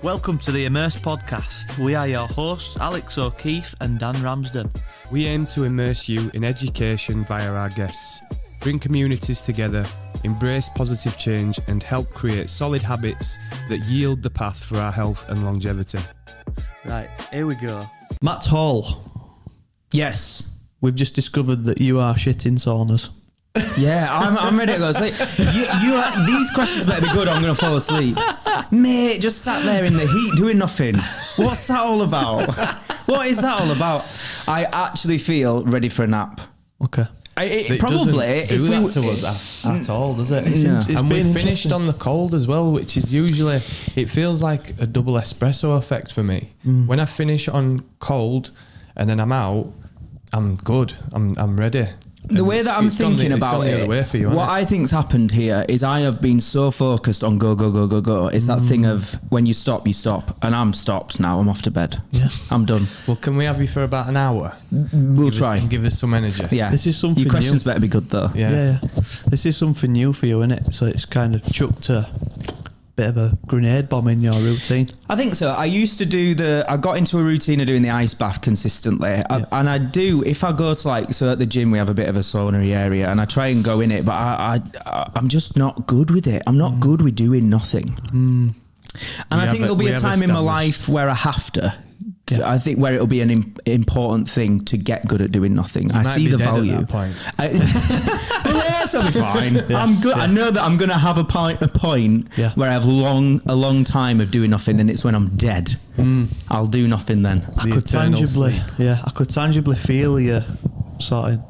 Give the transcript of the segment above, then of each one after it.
Welcome to the Immerse podcast. We are your hosts, Alex O'Keefe and Dan Ramsden. We aim to immerse you in education via our guests, bring communities together, embrace positive change and help create solid habits that yield the path for our health and longevity. Right, here we go. Matt Hall, Yes. we've just discovered that you are shit in saunas. Yeah, I'm ready to go to sleep. These questions better be good or I'm going to fall asleep. Mate, just sat there in the heat doing nothing. What's that all about? What is that all about? I actually feel ready for a nap. Okay. It Probably. doesn't do that to us at all, does it? Yeah. And we been finished interesting. on the cold as well, which is usually, it feels like a double espresso effect for me. When I finish on cold and then I'm out, I'm good. I'm ready. The way that I'm thinking it's about gone the it, other way for you, what I think's happened here is I have been so focused on go. It's that thing of when you stop, and I'm stopped now. I'm off to bed. Yeah. I'm done. Well, can we have you for about an hour? We'll try. Give us some energy. Yeah. This is something Your questions new. better be good though. Yeah. This is something new for you, isn't it? So it's kind of chucked a bit of a grenade bomb in your routine. I think so. I used to I got into a routine of doing the ice bath consistently. And I do, if I go to so at the gym we have a bit of a sauna area and I try and go in it, but I'm just not good with it. I'm not good with doing nothing. And I think there'll be a time in my life where I have to. Yeah. I think where it'll be an important thing to get good at doing nothing. I see the value. At that point. Well, yes, I'll be fine. Yeah. I'm good. Yeah. I know that I'm going to have a point Yeah. where I have a long time of doing nothing, and it's when I'm dead. I'll do nothing then. I could tangibly feel you sort of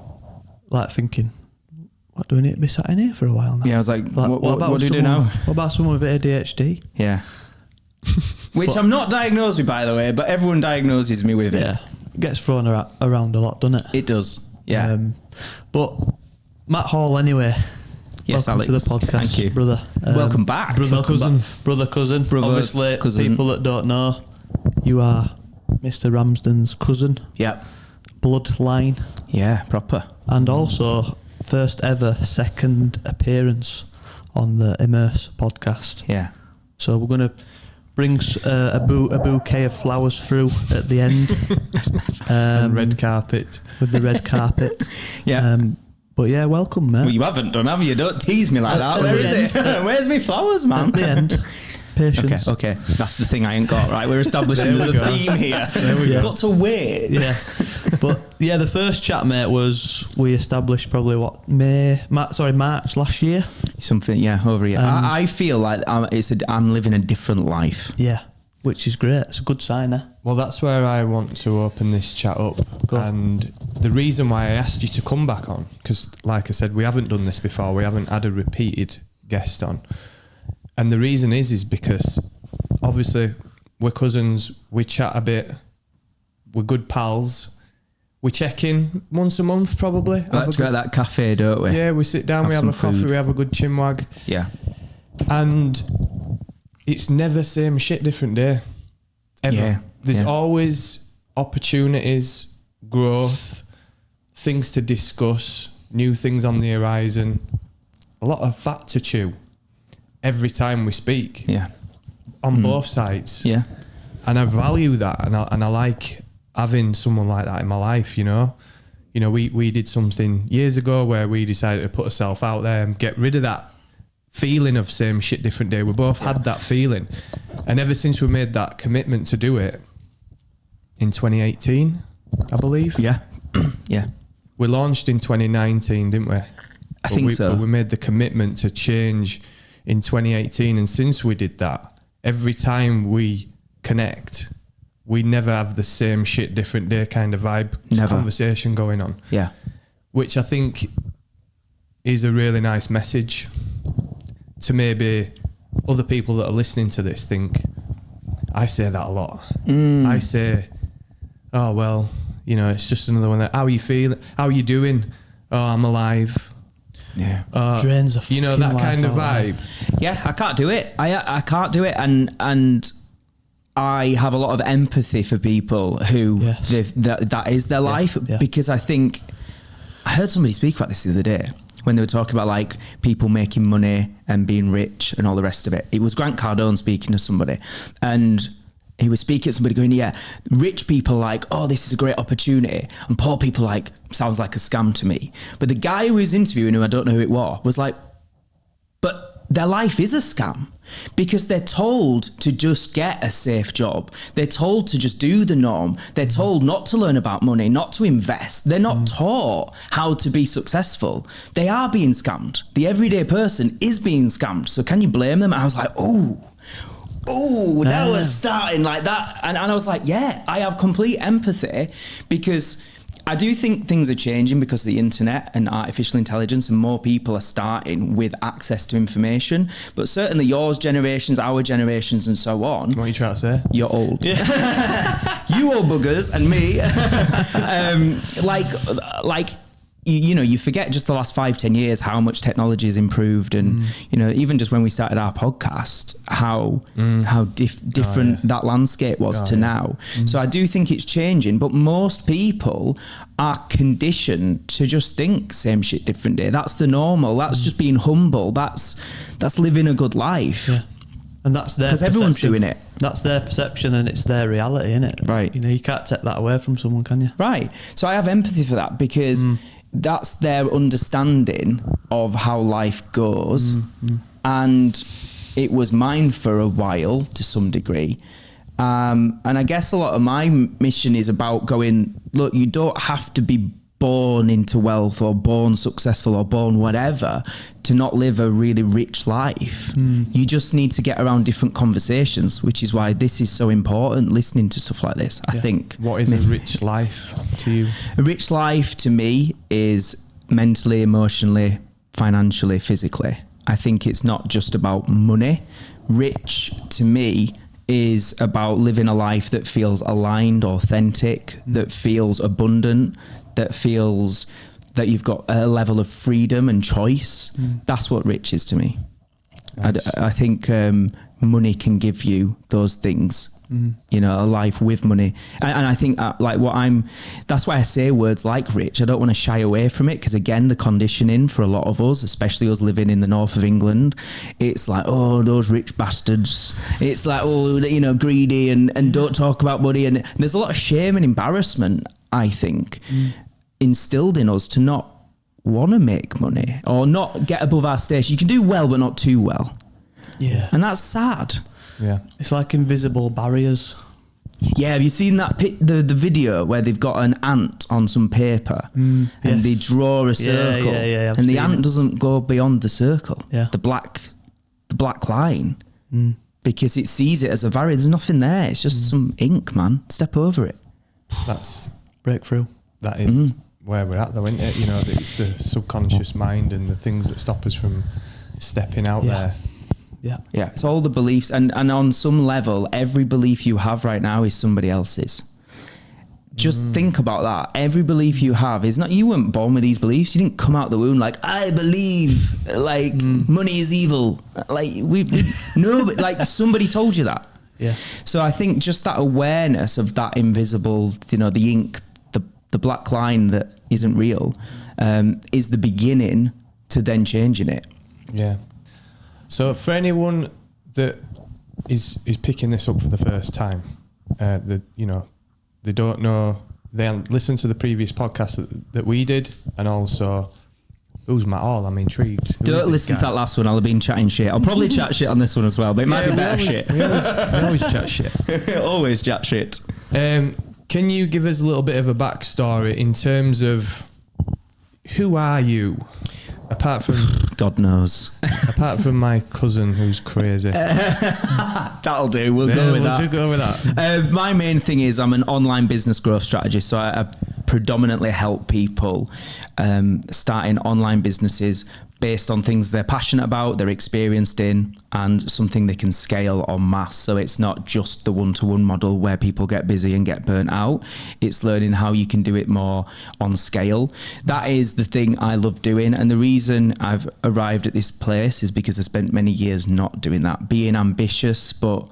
like thinking, what, do we need to be sat in here for a while now? Yeah, I was like, what do we do now? What about someone with ADHD? Yeah. Which I'm not diagnosed with, by the way, but everyone diagnoses me with it. Yeah. It gets thrown around a lot, doesn't it? It does. Yeah. But Matt Hall, anyway. Yes, welcome Alex. to the podcast, Thank you. brother. Welcome back. Brother cousin. Cousin. Brother, Obviously, cousin. people that don't know, you are Mr. Ramsden's cousin, Yep. bloodline, Yeah, proper. and also first ever second appearance on the Immerse podcast. Yeah. So we're going to bring a bouquet of flowers through at the end. And red carpet. With the red carpet. Yeah. But yeah, welcome, mate. Well, you haven't done, have you? Don't tease me like that. Where is it? Where's me flowers, man? At the end. Patience. Okay. That's the thing I ain't got, right? We're establishing there's a theme here. we go. Got to wait. Yeah. But yeah, the first chat, mate, we established probably March last year. Something, yeah, over here. I feel like I'm living a different life. Yeah. Which is great. It's a good sign, eh? Well, that's where I want to open this chat up. Go on. And the reason why I asked you to come back on, because like I said, we haven't done this before. We haven't had a repeated guest on. And the reason is because obviously we're cousins, we chat a bit, we're good pals. We check in once a month probably. Let's go to that cafe, don't we? Yeah, we sit down, we have a coffee, we have a good chinwag. Yeah. And it's never same shit, different day. Ever. Yeah. There's Yeah. always opportunities, growth, things to discuss, new things on the horizon, a lot of fat to chew every time we speak. Yeah. On both sides. Yeah. And I value that, and I like having someone like that in my life, you know. You know, we did something years ago where we decided to put ourselves out there and get rid of that feeling of same shit, different day. We both had that feeling. And ever since we made that commitment to do it in 2018, I believe. Yeah. Yeah. We launched in 2019, didn't we? I think so. But we made the commitment to change in 2018. And since we did that, every time we connect, we never have the same shit, different day kind of vibe conversation going on. Yeah. Which I think is a really nice message to maybe other people that are listening to this think. I say that a lot. I say, oh, well, you know, it's just another one that, how are you feeling? How are you doing? Oh, I'm alive. Yeah. Drains a you know, fucking that kind of life out, vibe. Yeah, I can't do it. I can't do it, and I have a lot of empathy for people who that is their life, yeah. because I think I heard somebody speak about this the other day when they were talking about like people making money and being rich and all the rest of it. It was Grant Cardone speaking to somebody, and he was speaking to somebody going, yeah, rich people like, oh, this is a great opportunity. And poor people like, sounds like a scam to me. But the guy who was interviewing, who I don't know who it was like, but their life is a scam, because they're told to just get a safe job. They're told to just do the norm. They're told not to learn about money, not to invest. They're not taught how to be successful. They are being scammed. The everyday person is being scammed. So can you blame them? And I was like, oh, that was starting like that. And I was like, yeah, I have complete empathy, because I do think things are changing because of the internet and artificial intelligence, and more people are starting with access to information. But certainly yours generations, our generations, and so on. What are you trying to say? You're old. You old buggers and me. You forget just the last 5-10 years how much technology has improved, and even just when we started our podcast, how different that landscape was to now. So I do think it's changing, but most people are conditioned to just think same shit, different day. That's the normal. That's just being humble. That's living a good life. Yeah. And that's their perception. Because everyone's doing it. That's their perception, and it's their reality, isn't it? Right. You can't take that away from someone, can you? Right. So I have empathy for that, because that's their understanding of how life goes. And it was mine for a while to some degree. And I guess a lot of my mission is about going, look, you don't have to be born into wealth or born successful or born whatever to not live a really rich life. You just need to get around different conversations, which is why this is so important, listening to stuff like this, I think. What is a rich life to you? A rich life to me is mentally, emotionally, financially, physically. I think it's not just about money. Rich to me is about living a life that feels aligned, authentic, that feels abundant, that feels that you've got a level of freedom and choice. That's what rich is to me. Nice. I think money can give you those things. A life with money, and I think that's why I say words like rich. I don't want to shy away from it, because again, the conditioning for a lot of us, especially us living in the north of England, it's like, oh, those rich bastards. It's like, oh, greedy and don't talk about money, and there's a lot of shame and embarrassment, I think, instilled in us to not want to make money or not get above our station. You can do well, but not too well. Yeah, and that's sad. Yeah, it's like invisible barriers. Yeah, have you seen that the video where they've got an ant on some paper and they draw a circle, and the ant doesn't go beyond the circle, the black line, because it sees it as a barrier. There's nothing there. It's just some ink, man. Step over it. That's breakthrough. That is where we're at, though, isn't it? It's the subconscious mind and the things that stop us from stepping out there. Yeah, it's all the beliefs, and on some level, every belief you have right now is somebody else's. Just think about that. Every belief you have is not, you weren't born with these beliefs. You didn't come out the womb like, I believe money is evil. No, but somebody told you that. Yeah. So I think just that awareness of that invisible, the ink, the black line that isn't real, is the beginning to then changing it. Yeah. So for anyone that is picking this up for the first time, they don't know, they haven't listened to the previous podcast that we did, and also, who's Matt Hall? I'm intrigued. Don't listen to that last one. I'll have been chatting shit. I'll probably chat shit on this one as well, but it might be better shit. We always chat shit. Always chat shit. Can you give us a little bit of a backstory in terms of who are you? Apart from God knows. Apart from my cousin who's crazy. That'll do. We'll go with that. We'll go with that. My main thing is I'm an online business growth strategist. So I predominantly help people starting online businesses based on things they're passionate about, they're experienced in, and something they can scale en masse. So it's not just the one-to-one model where people get busy and get burnt out. It's learning how you can do it more on scale. That is the thing I love doing. And the reason I've arrived at this place is because I spent many years not doing that, being ambitious, but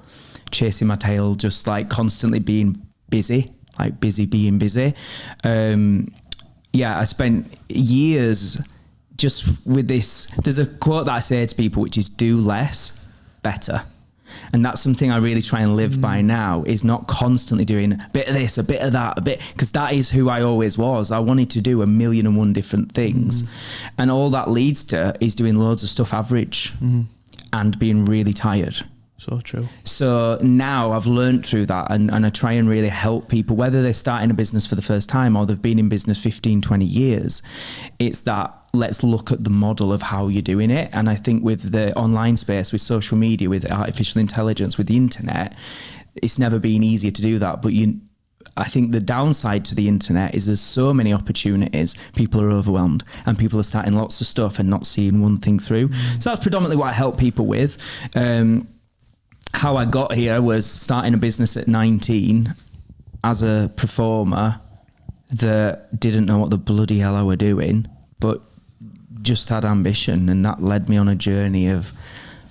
chasing my tail, just constantly being busy, being busy. I spent years just with this, there's a quote that I say to people, which is do less, better. And that's something I really try and live by now, is not constantly doing a bit of this, a bit of that, a bit, because that is who I always was. I wanted to do 1,000,001 different things. And all that leads to is doing loads of stuff average and being really tired. So true. So now I've learned through that, and I try and really help people, whether they're starting a business for the first time or they've been in business 15, 20 years. It's that, let's look at the model of how you're doing it. And I think with the online space, with social media, with artificial intelligence, with the internet, it's never been easier to do that. But I think the downside to the internet is there's so many opportunities, people are overwhelmed, and people are starting lots of stuff and not seeing one thing through. So that's predominantly what I help people with. How I got here was starting a business at 19 as a performer that didn't know what the bloody hell I were doing, but just had ambition, and that led me on a journey of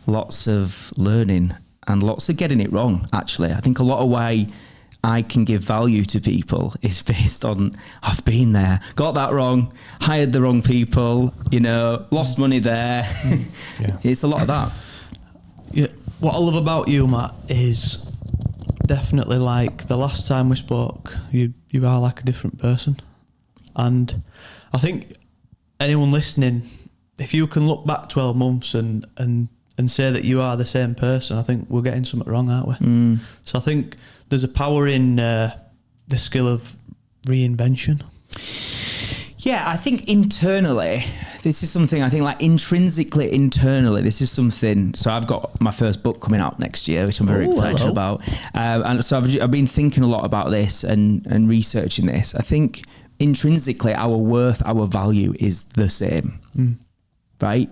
lots of learning and lots of getting it wrong. Actually, I think a lot of why I can give value to people is based on, I've been there, got that wrong, hired the wrong people, lost money there. Yeah. It's a lot of that. Yeah. What I love about you, Matt, is definitely like the last time we spoke, you are like a different person. And I think anyone listening, if you can look back 12 months and say that you are the same person, I think we're getting something wrong, aren't we? So I think there's a power in the skill of reinvention. Yeah, I think internally, this is something, I think like intrinsically internally, this is something, so I've got my first book coming out next year, which I'm very excited about. And so I've been thinking a lot about this and researching this. I think intrinsically our worth, our value is the same, right?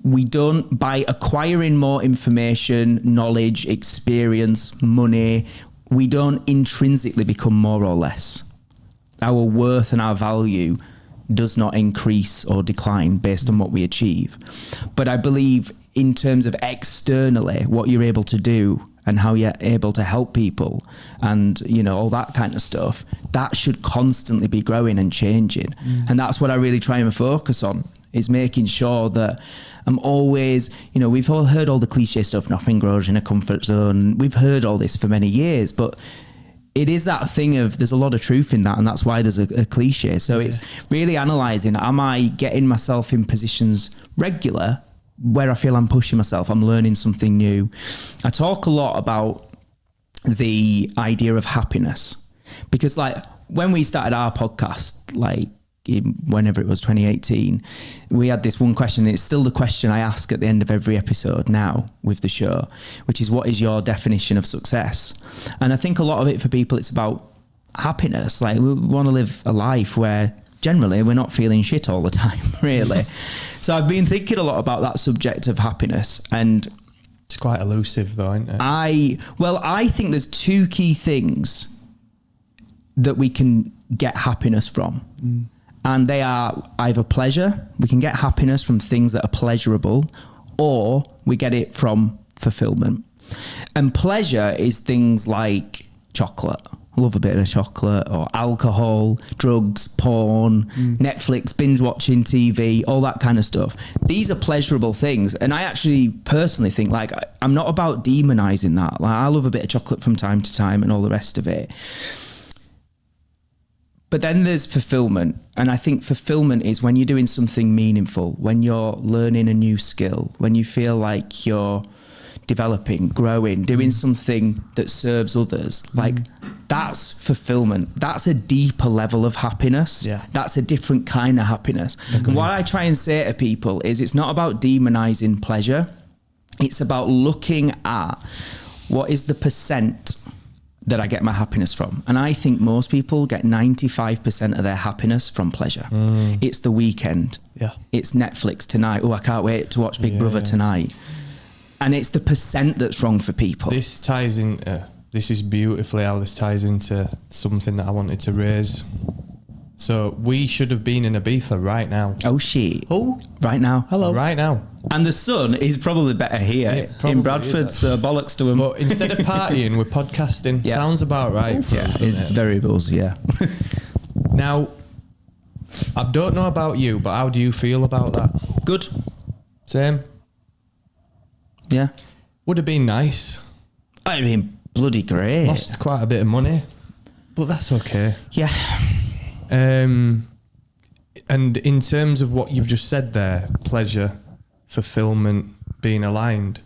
We don't, by acquiring more information, knowledge, experience, money, we don't intrinsically become more or less. Our worth and our value does not increase or decline based on what we achieve. But I believe in terms of externally, what you're able to do and how you're able to help people and, all that kind of stuff, that should constantly be growing and changing. And that's what I really try and focus on, is making sure that I'm always, we've all heard all the cliche stuff, nothing grows in a comfort zone. We've heard all this for many years, but it is that thing of, there's a lot of truth in that, and that's why there's a cliche. So it's really analysing, am I getting myself in positions regular where I feel I'm pushing myself, I'm learning something new. I talk a lot about the idea of happiness, because like when we started our podcast, like whenever it was 2018, we had this one question, and it's still the question I ask at the end of every episode now with the show, which is, what is your definition of success? And I think a lot of it for people, it's about happiness. Like, we want to live a life where generally we're not feeling shit all the time, really. So I've been thinking a lot about that subject of happiness, and it's quite elusive though, isn't it? I think there's two key things that we can get happiness from. And they are either pleasure, we can get happiness from things that are pleasurable, or we get it from fulfillment. And pleasure is things like chocolate. I love a bit of chocolate, or alcohol, drugs, porn, Netflix, binge watching TV, all that kind of stuff. These are pleasurable things. And I actually personally think, like, I'm not about demonizing that. Like, I love a bit of chocolate from time to time and all the rest of it. But then there's fulfillment. And I think fulfillment is when you're doing something meaningful, when you're learning a new skill, when you feel like you're developing, growing, doing something that serves others. Like, that's fulfillment. That's a deeper level of happiness. Yeah. That's a different kind of happiness. And what I try and say to people is, it's not about demonizing pleasure. It's about looking at what is the percent that I get my happiness from. And I think most people get 95% of their happiness from pleasure. It's the weekend. Yeah. It's Netflix tonight. Oh, I can't wait to watch Big Brother tonight. And it's the percent that's wrong for people. This ties in, this is beautifully how this ties into something that I wanted to raise. So we should have been in Ibiza right now. Oh shit. Oh, Right now. hello. Right now. And the sun is probably better here It probably in Bradford, is, so bollocks to him. But instead of partying, we're podcasting. Yeah. Sounds about right for us, doesn't It's it? very buzz, yeah. Now, I don't know about you, but how do you feel about that? Good. Same. Yeah. Would have been nice. I'd been bloody great. Lost quite a bit of money, but that's okay. Yeah. And in terms of what you've just said there, pleasure, fulfillment, being aligned,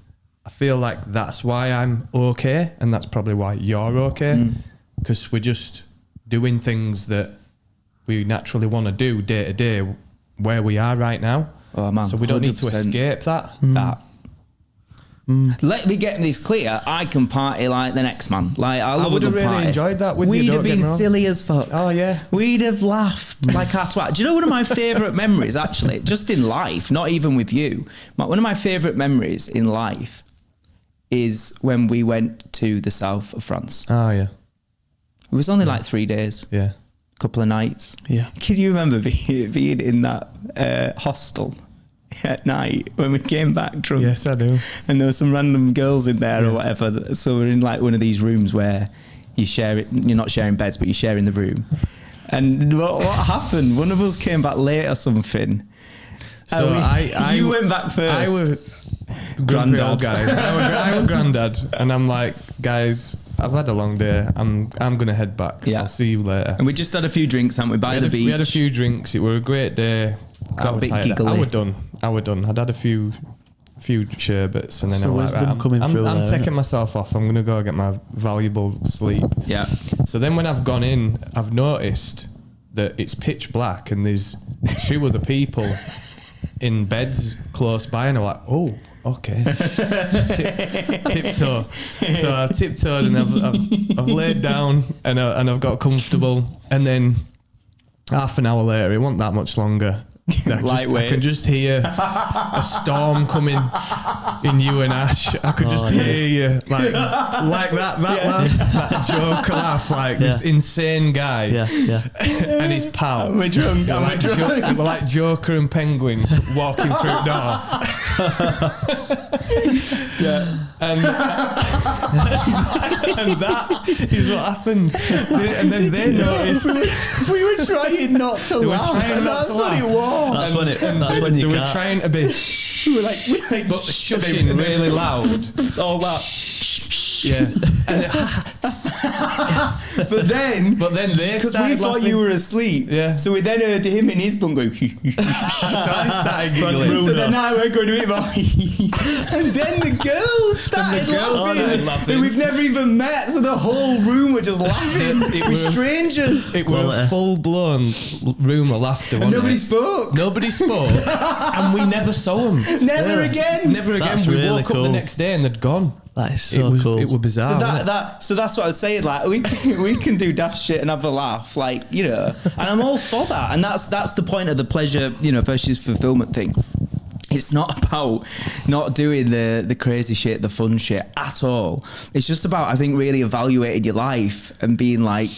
I feel like that's why I'm okay, and that's probably why you're okay, because we're just doing things that we naturally want to do day to day where we are right now. Oh man, so we don't need to 100%. escape that. Let me get this clear. I can party like the next man. Like I love would a have good really party. enjoyed that with you, We'd don't have get been me wrong. silly as fuck. Oh yeah. We'd have laughed like our twat. Do you know one of my favourite memories, actually, just in life, not even with you, one of my favourite memories in life is when we went to the south of France. Oh yeah. It was only like 3 days, Yeah. couple of nights. Yeah. Can you remember being in that hostel at night when we came back drunk? Yes, I do. And there were some random girls in there or whatever. So we're in like one of these rooms where you share it. You're not sharing beds, but you're sharing the room. And what happened? One of us came back late or something. So you went back first. I was Grandad. old guy. I was granddad, and I'm like, guys, I've had a long day. I'm gonna head back. Yeah. I'll see you later. And we just had a few drinks, haven't we, by the beach? We had a few drinks. It were a great day. Got a bit tired. giggly. I were done. I'd had a few sherbets, and then So I was like, wisdom coming through I'm there, taking innit? myself off. I'm gonna go get my valuable sleep. Yeah. So then when I've gone in, I've noticed that it's pitch black and there's two other people in beds close by, and I'm like, oh, okay. Tiptoe. So I've tiptoed and I've laid down and I've got comfortable, and then half an hour later, it wasn't that much longer. I can just hear a storm coming in you and Ash. I could just hear you like that laugh, that Joker laugh, like this insane guy, and his pal. We're drunk. We're like Joker and Penguin walking through the door. And that is what happened. And then they noticed. We were trying not to laugh. That's what it was. That's when They you were can't. trying to be, We were like, but shushing really loud. all that. Yeah. But then they because we started thought laughing. you were asleep, Yeah. so we then heard him in his bunk go. So I started giggling. So then I went going to it, and then the girls started laughing. And we've never even met, so the whole room were just laughing. It We're was- strangers. It was a full-blown room of laughter. And wasn't nobody it? spoke. Nobody spoke, and we never saw them. Never again. Never again. That's We really woke up cool. the next day and they'd gone. That is so cool. It was bizarre. So wasn't it? so that's what I was saying. Like we can do daft shit and have a laugh, like, you know. And I'm all for that. And that's the point of the pleasure, you know, versus fulfillment thing. It's not about not doing the crazy shit, the fun shit at all. It's just about, I think, really evaluating your life and being like,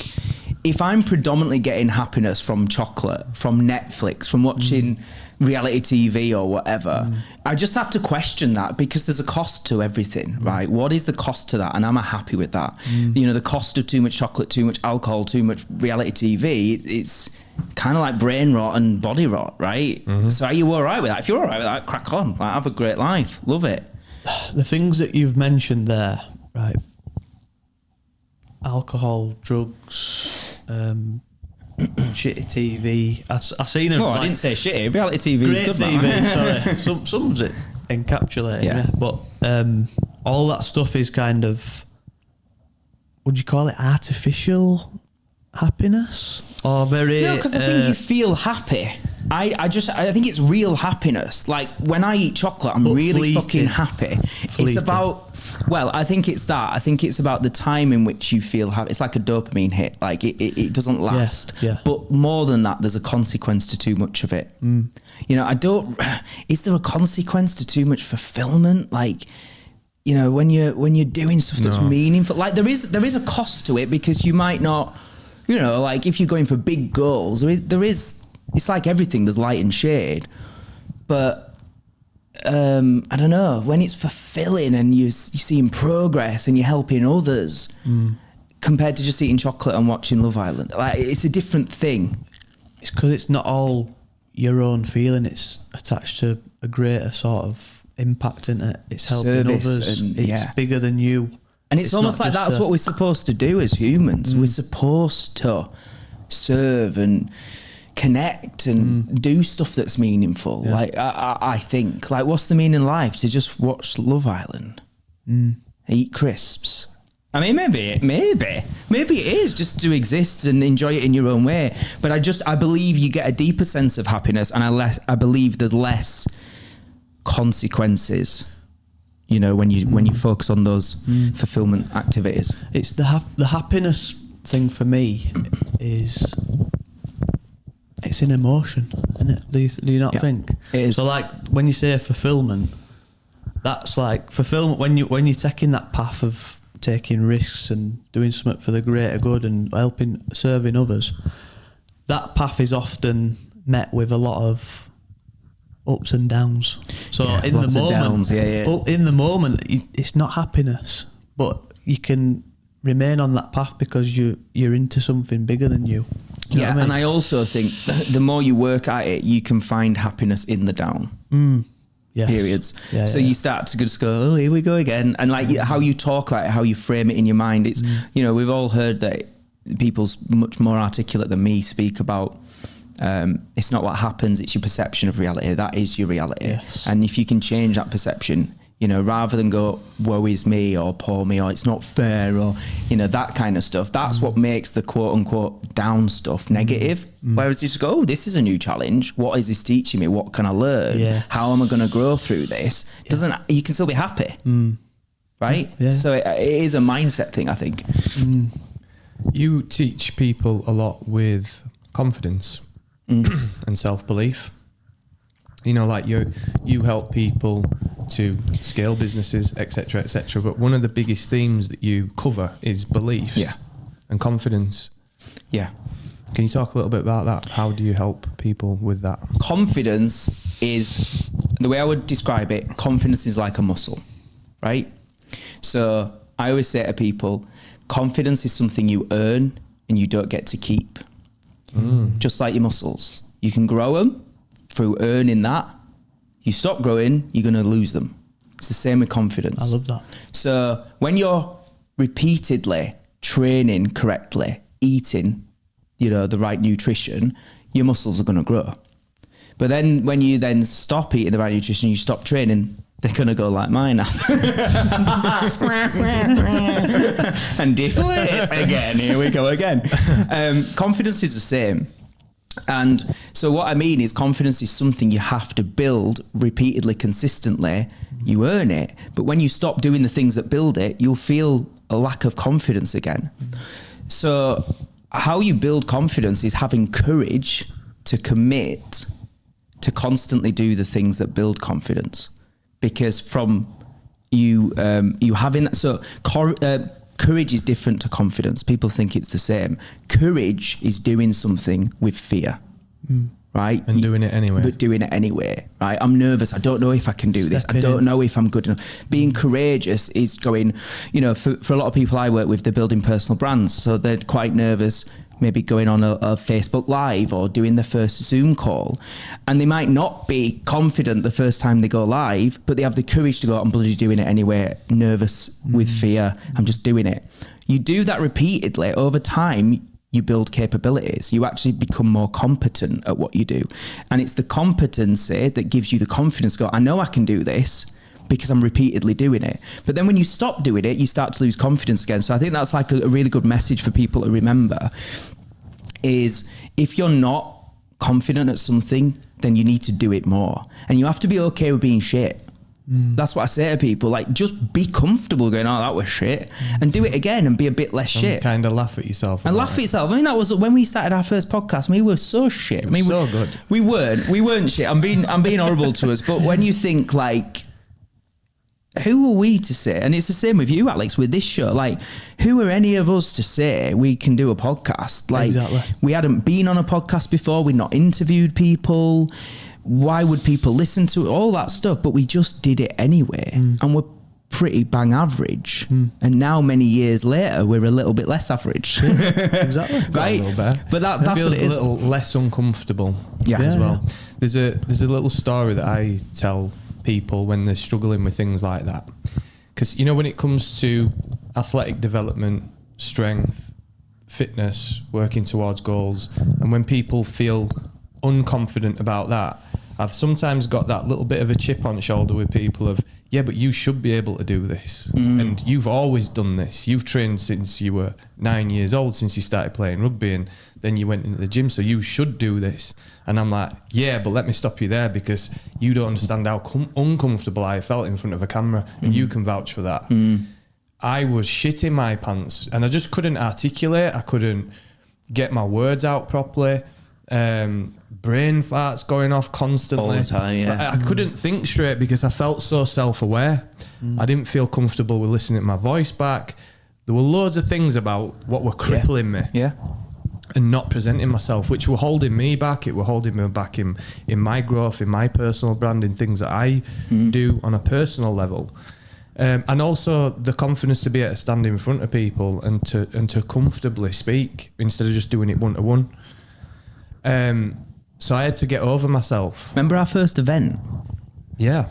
if I'm predominantly getting happiness from chocolate, from Netflix, from watching reality TV or whatever, I just have to question that, because there's a cost to everything, right? What is the cost to that? And am I happy with that? You know, the cost of too much chocolate, too much alcohol, too much reality TV, it's kind of like brain rot and body rot, right? So are you all right with that? If you're all right with that, crack on. Like, have a great life. Love it. The things that you've mentioned there, right? Alcohol, drugs, shitty TV. I seen it. Well, I didn't say shit. Reality TV Great is good, TV. man. Sorry, some's it encapsulated. Yeah. Yeah, but all that stuff is kind of, would you call it artificial happiness or very? No, because I think you feel happy. I think it's real happiness. Like when I eat chocolate, I'm But really fleeting. fucking happy. It's Fleeting. about, well, I think it's that. I think it's about the time in which you feel happy. It's like a dopamine hit. Like it doesn't last. yeah. But more than that, there's a consequence to too much of it. You know, is there a consequence to too much fulfillment? Like, you know, when you're doing stuff that's meaningful, like there is a cost to it, because you might not, you know, like if you're going for big goals, there is. It's like everything. There's light and shade, but I don't know, when it's fulfilling and you're seeing progress and you're helping others, compared to just eating chocolate and watching Love Island. Like, it's a different thing. it's because it's not all your own feeling. It's attached to a greater sort of impact in it. It's helping Service others. and, It's bigger than you. And it's almost not like just that's what we're supposed to do as humans. We're supposed to serve and connect and do stuff that's meaningful. Yeah. Like I think, like, what's the meaning in life? To just watch Love Island, eat crisps. I mean, maybe it is just to exist and enjoy it in your own way. But I believe you get a deeper sense of happiness, and I believe there's less consequences. You know, when you focus on those fulfillment activities. It's the happiness thing for me is it's an emotion, isn't it? Do you not think? It is. So like when you say fulfillment, that's like fulfillment when you're taking that path of taking risks and doing something for the greater good and serving others. That path is often met with a lot of ups and downs. So in the moment, in the moment, it's not happiness, but you can remain on that path because you're into something bigger than you. You know what I mean? And I also think the more you work at it, you can find happiness in the down. Yes. Periods. So you start to just go, oh, here we go again. And like how you talk about it, how you frame it in your mind. It's, you know, we've all heard that people's much more articulate than me speak about it's not what happens, it's your perception of reality. That is your reality. Yes. And if you can change that perception, you know, rather than go, woe is me or poor me or it's not fair or, you know, that kind of stuff, that's what makes the quote unquote down stuff negative. Whereas you just go, oh, this is a new challenge. What is this teaching me? What can I learn? How am I going to grow through this? You can still be happy. Right? Yeah. So it is a mindset thing, I think. You teach people a lot with confidence and self-belief. You know, like you help people to scale businesses, etc., etc. But one of the biggest themes that you cover is beliefs and confidence. Yeah. Can you talk a little bit about that? How do you help people with that? Confidence is, the way I would describe it, confidence is like a muscle, right? So I always say to people, confidence is something you earn and you don't get to keep. Just like your muscles. You can grow them through earning that. You stop growing, you're going to lose them. It's the same with confidence. I love that. So when you're repeatedly training correctly, eating, you know, the right nutrition, your muscles are going to grow. But then when you then stop eating the right nutrition, you stop training, they're going to go like mine now. And deflate again. Here we go again. Confidence is the same. And so what I mean is confidence is something you have to build repeatedly, consistently. You earn it. But when you stop doing the things that build it, you'll feel a lack of confidence again. So how you build confidence is having courage to commit to constantly do the things that build confidence. Because from you having that, so courage is different to confidence. People think it's the same. Courage is doing something with fear, right? And doing it anyway. But doing it anyway, right? I'm nervous. I don't know if I can do this. I don't know if I'm good enough. Being courageous is going, you know, for a lot of people I work with, they're building personal brands. So they're quite nervous, maybe going on a Facebook Live or doing their first Zoom call. And they might not be confident the first time they go live, but they have the courage to go, I'm bloody doing it anyway, nervous with fear, I'm just doing it. You do that repeatedly over time, you build capabilities. You actually become more competent at what you do. And it's the competency that gives you the confidence to go, I know I can do this, because I'm repeatedly doing it. But then when you stop doing it, you start to lose confidence again. So I think that's like a really good message for people to remember is if you're not confident at something, then you need to do it more. And you have to be okay with being shit. That's what I say to people, like just be comfortable going, oh, that was shit, and do it again and be a bit less shit. Kind of laugh at yourself. And laugh at yourself. I mean, that was when we started our first podcast. We were so shit. I mean, so good. We weren't shit. I'm being horrible to us. But when you think like, who are we to say? And it's the same with you, Alex, with this show. Like, who are any of us to say we can do a podcast? Like, exactly. We hadn't been on a podcast before. We'd not interviewed people. Why would people listen to it? All that stuff. But we just did it anyway. And we're pretty bang average, and now many years later we're a little bit less average. Exactly. Right? A little bit. But that's feels what it a is. little less uncomfortable as well. There's a little story that I tell people when they're struggling with things like that, because you know, when it comes to athletic development, strength, fitness, working towards goals, and when people feel unconfident about that, I've sometimes got that little bit of a chip on the shoulder with people of, yeah, but you should be able to do this. And you've always done this. You've trained since you were 9 years old, since you started playing rugby, and then you went into the gym, so you should do this. And I'm like, yeah, but let me stop you there, because you don't understand how uncomfortable I felt in front of a camera, and you can vouch for that. I was shitting my pants, and I just couldn't articulate. I couldn't get my words out properly. Brain farts going off constantly all the time. Yeah, I couldn't think straight because I felt so self-aware. I didn't feel comfortable with listening to my voice back. There were loads of things about what were crippling me and not presenting myself, which were holding me back. It were holding me back in my growth, in my personal brand, in things that I do on a personal level. And also the confidence to be able to stand in front of people and to comfortably speak instead of just doing it one-to-one. So I had to get over myself. Remember our first event? Yeah.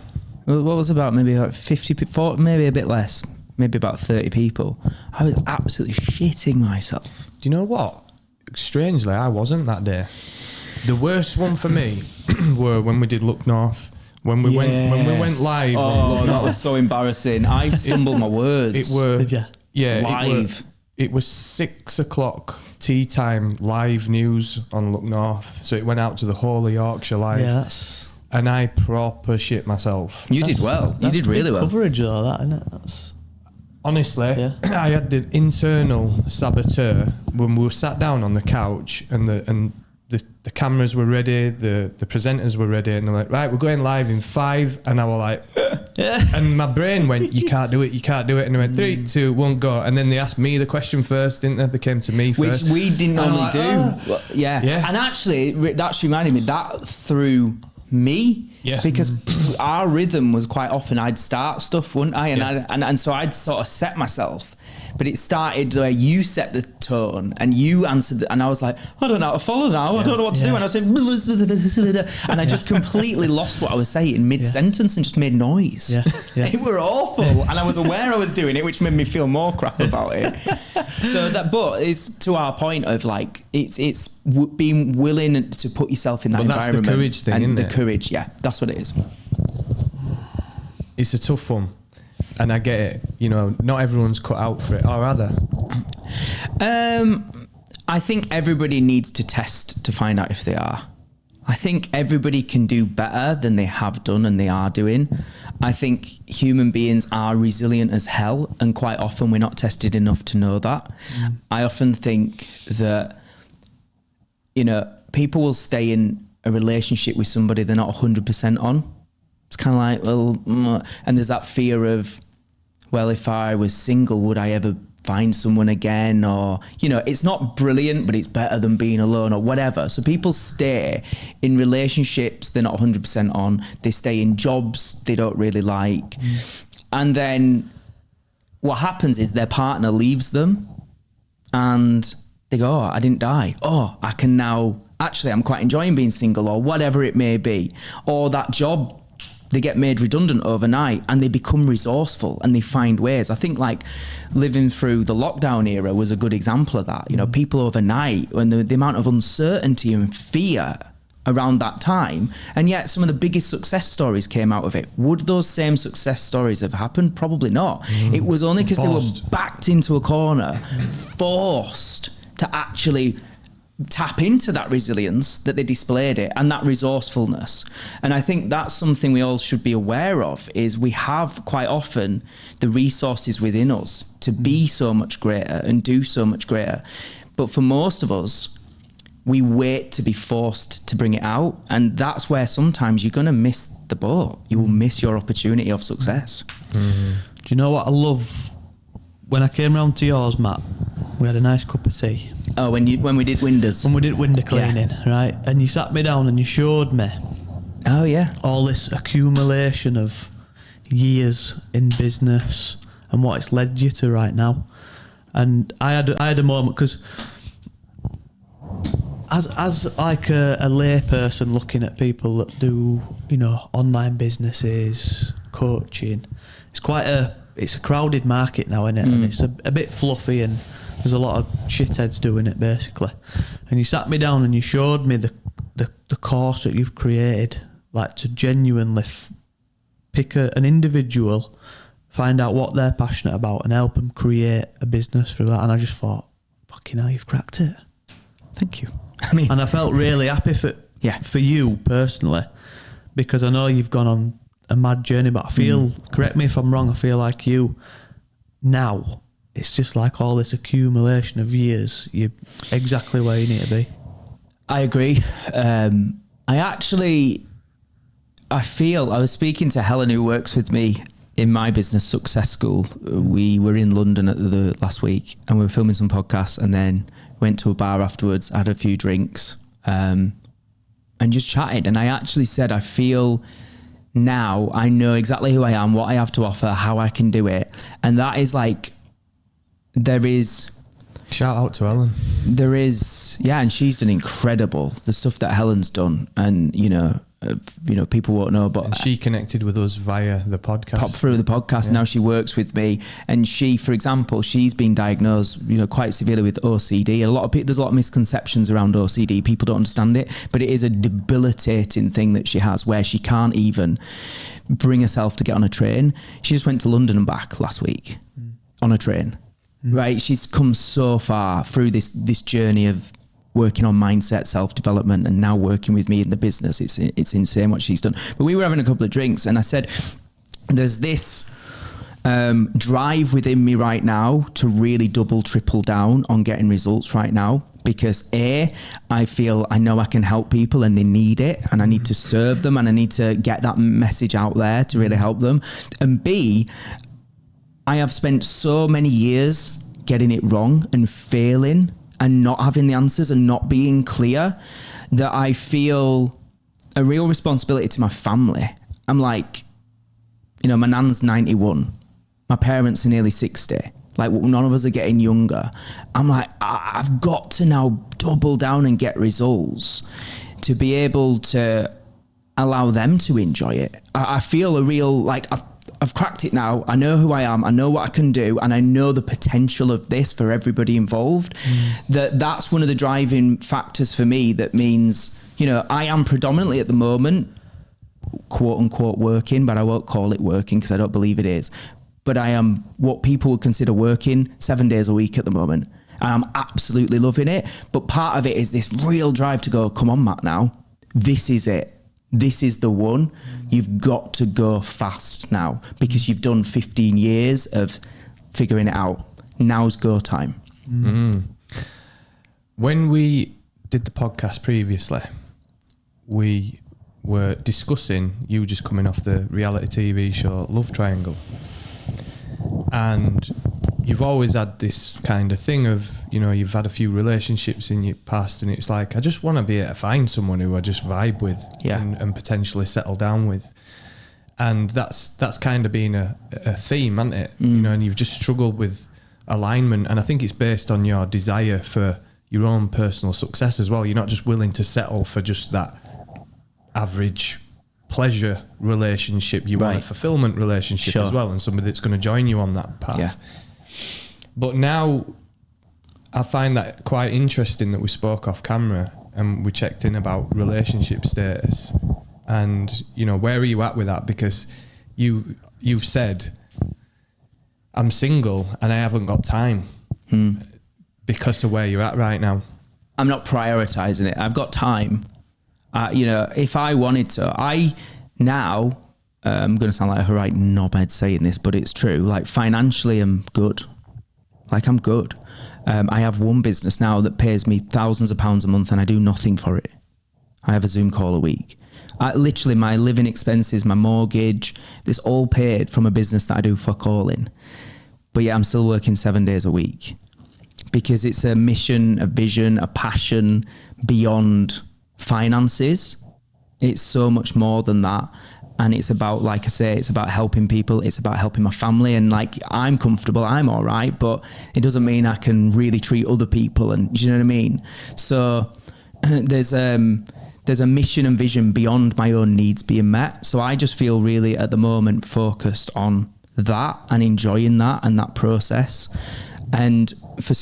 What was it about? Maybe like 50 people, maybe a bit less, maybe about 30 people. I was absolutely shitting myself. Do you know what? Strangely, I wasn't that day. The worst one for me were when we did Look North. When we went live. Oh, that was so embarrassing. I stumbled my words. It were, Did ya? Yeah, live. It was 6 o'clock tea time live news on Look North, so it went out to the whole of Yorkshire live. Yeah, that's... And I proper shit myself. You did well. You did really well. Coverage though, that, isn't it? That's... Honestly, Yeah. I had the internal saboteur when we were sat down on the couch and the cameras were ready, the presenters were ready, and they're like, right, we're going live in 5, and I was like, and my brain went, you can't do it, and I went 3, 2, 1, go, and then they asked me the question first, didn't they? They came to me first, which we didn't normally like, do. Yeah, and actually, that's reminded me that through me. Yeah, because our rhythm was quite often I'd start stuff, wouldn't I? And so I'd sort of set myself, but it started where you set the tone and you answered, and I was like, I don't know how to follow now. I don't know what to do. And I was saying, and I just completely lost what I was saying mid sentence and just made noise. It were awful, and I was aware I was doing it, which made me feel more crap about it. So that, but it's to our point of like it's being willing to put yourself in that environment. That's the courage thing, and isn't the it? courage, that's what it is. It's a tough one, and I get it. You know, not everyone's cut out for it, or are they? I think everybody needs to test to find out if they are. I think everybody can do better than they have done and they are doing. I think human beings are resilient as hell, and quite often we're not tested enough to know that. I often think that, you know, people will stay in a relationship with somebody they're not 100% on. It's kind of like, well, and there's that fear of, well, if I was single, would I ever find someone again? Or, you know, it's not brilliant, but it's better than being alone or whatever. So people stay in relationships they're not 100% on. They stay in jobs they don't really like. And then what happens is their partner leaves them and they go, oh, I didn't die. Oh, I can now, actually, I'm quite enjoying being single, or whatever it may be. Or that job, they get made redundant overnight and they become resourceful and they find ways. I think like living through the lockdown era was a good example of that. You know, people overnight, when the amount of uncertainty and fear around that time, and yet some of the biggest success stories came out of it. Would those same success stories have happened? Probably not. It was only because they were backed into a corner, forced to actually tap into that resilience, that they displayed it, and that resourcefulness. And I think that's something we all should be aware of, is we have quite often the resources within us to be so much greater and do so much greater. But for most of us, we wait to be forced to bring it out. And that's where sometimes you're going to miss the boat. You will miss your opportunity of success. Do you know what I love? When I came round to yours, Matt, we had a nice cup of tea. Oh, when we did windows. When we did window cleaning, right? And you sat me down and you showed me Oh, yeah. all this accumulation of years in business and what it's led you to right now. And I had a moment, because as like a lay person looking at people that do, you know, online businesses, coaching, it's a crowded market now, isn't it? And it's a bit fluffy, and there's a lot of shitheads doing it, basically. And you sat me down and you showed me the course that you've created, like to genuinely pick an individual, find out what they're passionate about, and help them create a business through that. And I just thought, fucking hell, you've cracked it. Thank you. I mean, and I felt really happy for you personally, because I know you've gone on a mad journey, but I feel, correct me if I'm wrong, I feel like you now, it's just like all this accumulation of years, you're exactly where you need to be. I agree. I was speaking to Helen, who works with me in my business, Success School. We were in London at the last week, and we were filming some podcasts, and then went to a bar afterwards, had a few drinks, and just chatted. And I actually said, I feel now I know exactly who I am, what I have to offer, how I can do it. And that is like, there is... Shout out to Helen. There is, yeah, and she's done incredible, the stuff that Helen's done. And, you know, people won't know, but... And she connected with us via the podcast. Popped through the podcast, yeah. Now she works with me. And she, for example, she's been diagnosed, you know, quite severely with OCD. There's a lot of misconceptions around OCD. People don't understand it, but it is a debilitating thing that she has, where she can't even bring herself to get on a train. She just went to London and back last week on a train. Right, she's come so far through this journey of working on mindset, self-development, and now working with me in the business. It's insane what she's done. But we were having a couple of drinks, and I said, there's this drive within me right now to really triple down on getting results right now, because I feel I know I can help people and they need it, and I need to serve them, and I need to get that message out there to really help them. And B, I have spent so many years getting it wrong and failing and not having the answers and not being clear, that I feel a real responsibility to my family. I'm like, you know, my nan's 91. My parents are nearly 60. Like, none of us are getting younger. I'm like, I've got to now double down and get results to be able to allow them to enjoy it. I feel a real, like, I've cracked it now. I know who I am. I know what I can do. And I know the potential of this for everybody involved. That's one of the driving factors for me. That means, you know, I am predominantly at the moment, quote unquote, working, but I won't call it working because I don't believe it is. But I am what people would consider working 7 days a week at the moment. And I'm absolutely loving it. But part of it is this real drive to go, come on, Matt, now. This is it. This is the one. You've got to go fast now, because you've done 15 years of figuring it out. Now's go time. When we did the podcast previously, we were discussing you just coming off the reality TV show Love Triangle. And you've always had this kind of thing of, you know, you've had a few relationships in your past, and it's like, I just want to be able to find someone who I just vibe with and potentially settle down with. And that's kind of been a theme, hasn't it? You know, and you've just struggled with alignment. And I think it's based on your desire for your own personal success as well. You're not just willing to settle for just that average pleasure relationship. You want a fulfillment relationship as well, and somebody that's going to join you on that path. Yeah. But now I find that quite interesting that we spoke off camera and we checked in about relationship status. And, you know, where are you at with that? Because you've said, I'm single and I haven't got time because of where you're at right now. I'm not prioritizing it. I've got time. You know, if I wanted to, I'm going to sound like a right knobhead saying this, but it's true. Like, financially, I'm good. Like, I'm good. I have one business now that pays me thousands of pounds a month, and I do nothing for it. I have a Zoom call a week. Literally, my living expenses, my mortgage, this all paid from a business that I do fuck all in. But yeah, I'm still working 7 days a week because it's a mission, a vision, a passion beyond finances. It's so much more than that. and it's about, like I say, it's about helping people, it's about helping my family, and like I'm comfortable, I'm all right, but it doesn't mean I can really treat other people, and do you know what I mean? So there's a mission and vision beyond my own needs being met. So I just feel really at the moment focused on that and enjoying that and that process. And for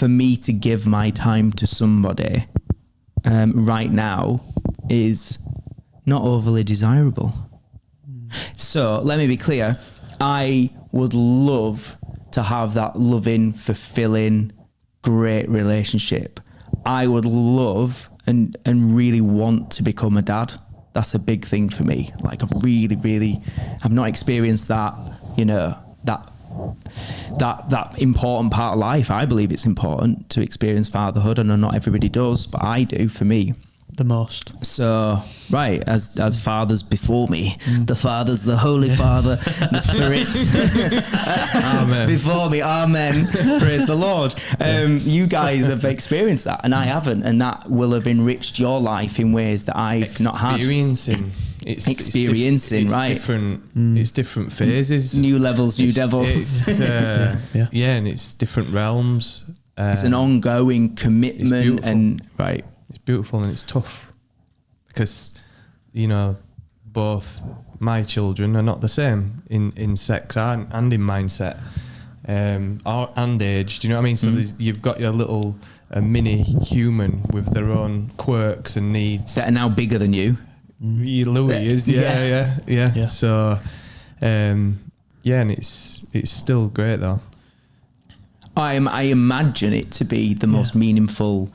me to give my time to somebody right now is not overly desirable. So let me be clear. I would love to have that loving, fulfilling, great relationship. I would love and really want to become a dad. That's a big thing for me. Like I've not experienced that, that important part of life. I believe it's important to experience fatherhood. I know not everybody does, but I do, for me. The most. So, right, as fathers before me, the fathers, the Holy Father, the Spirit, Amen. before me, amen, praise the Lord. You guys have experienced that, and I haven't, and that will have enriched your life in ways that I've not had. It's right? Different. It's different phases. New levels, new devils. And it's different realms. It's an ongoing commitment, and right. It's beautiful and it's tough because, both my children are not the same in sex and in mindset and age. Do you know what I mean? So you've got your little mini human with their own quirks and needs that are now bigger than you. Louis is, yeah. So, and it's still great though. I imagine it to be the most meaningful,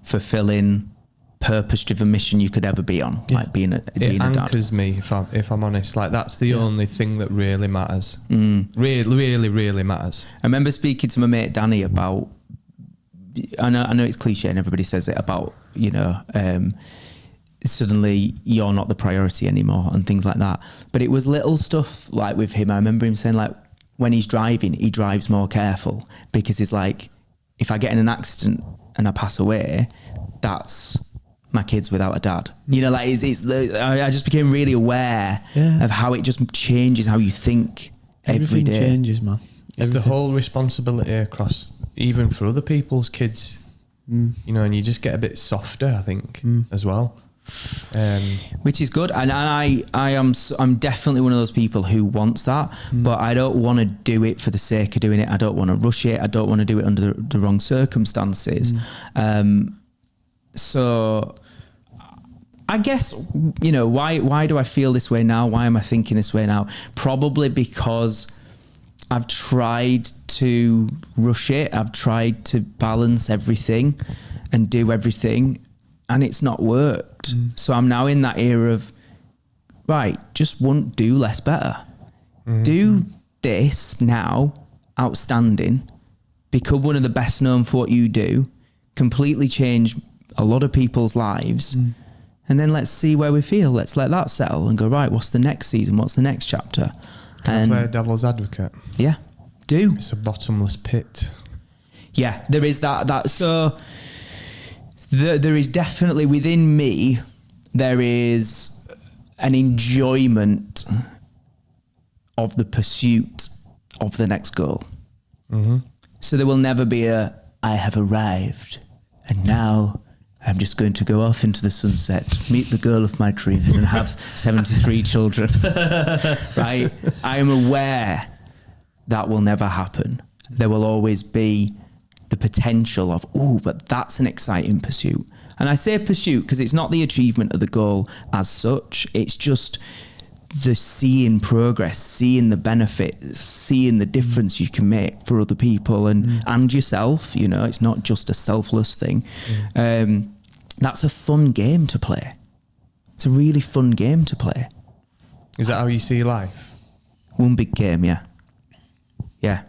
fulfilling, purpose-driven mission you could ever be on, like being a dad. It anchors me, if I'm honest. Like that's the only thing that really matters. Really matters. I remember speaking to my mate Danny about. I know it's cliche and everybody says it about suddenly you're not the priority anymore and things like that. But it was little stuff like with him. I remember him saying like when he's driving, he drives more careful because he's like, if I get in an accident and I pass away, that's my kids without a dad. I just became really aware of how it just changes how you think every day. Everything changes, man. It's the whole responsibility across, even for other people's kids, and you just get a bit softer, I think, as well. Which is good, and I'm definitely one of those people who wants that, but I don't want to do it for the sake of doing it. I don't want to rush it. I don't want to do it under the wrong circumstances. So I guess why do I feel this way now? Why am I thinking this way now? Probably because I've tried to rush it. I've tried to balance everything and do everything, and it's not worked. So I'm now in that era of, right, just do less better. Do this now, outstanding, become one of the best known for what you do, completely change a lot of people's lives, and then let's see where we feel. Let's let that settle and go, right, what's the next season? What's the next chapter? Can I play devil's advocate? Yeah, do. It's a bottomless pit. Yeah, there is that. So there is definitely within me, there is an enjoyment of the pursuit of the next goal. So there will never be I have arrived and now I'm just going to go off into the sunset, meet the girl of my dreams and have 73 children. Right? I am aware that will never happen. There will always be the potential of, but that's an exciting pursuit. And I say pursuit because it's not the achievement of the goal as such. It's just the seeing progress, seeing the benefits, seeing the difference you can make for other people and yourself. It's not just a selfless thing. That's a fun game to play. It's a really fun game to play. Is that how you see life? One big game, yeah. Yeah.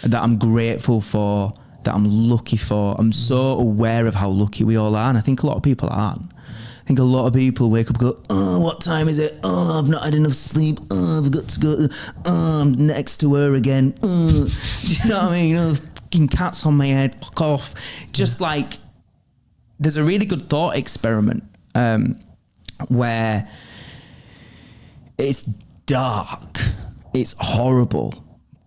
That I'm grateful for, that I'm lucky for. I'm so aware of how lucky we all are, and I think a lot of people aren't. I think a lot of people wake up and go, what time is it? I've not had enough sleep. I've got to go. I'm next to her again. Do you know what I mean? Fucking cats on my head. Fuck off. Just like, there's a really good thought experiment. where it's dark, it's horrible,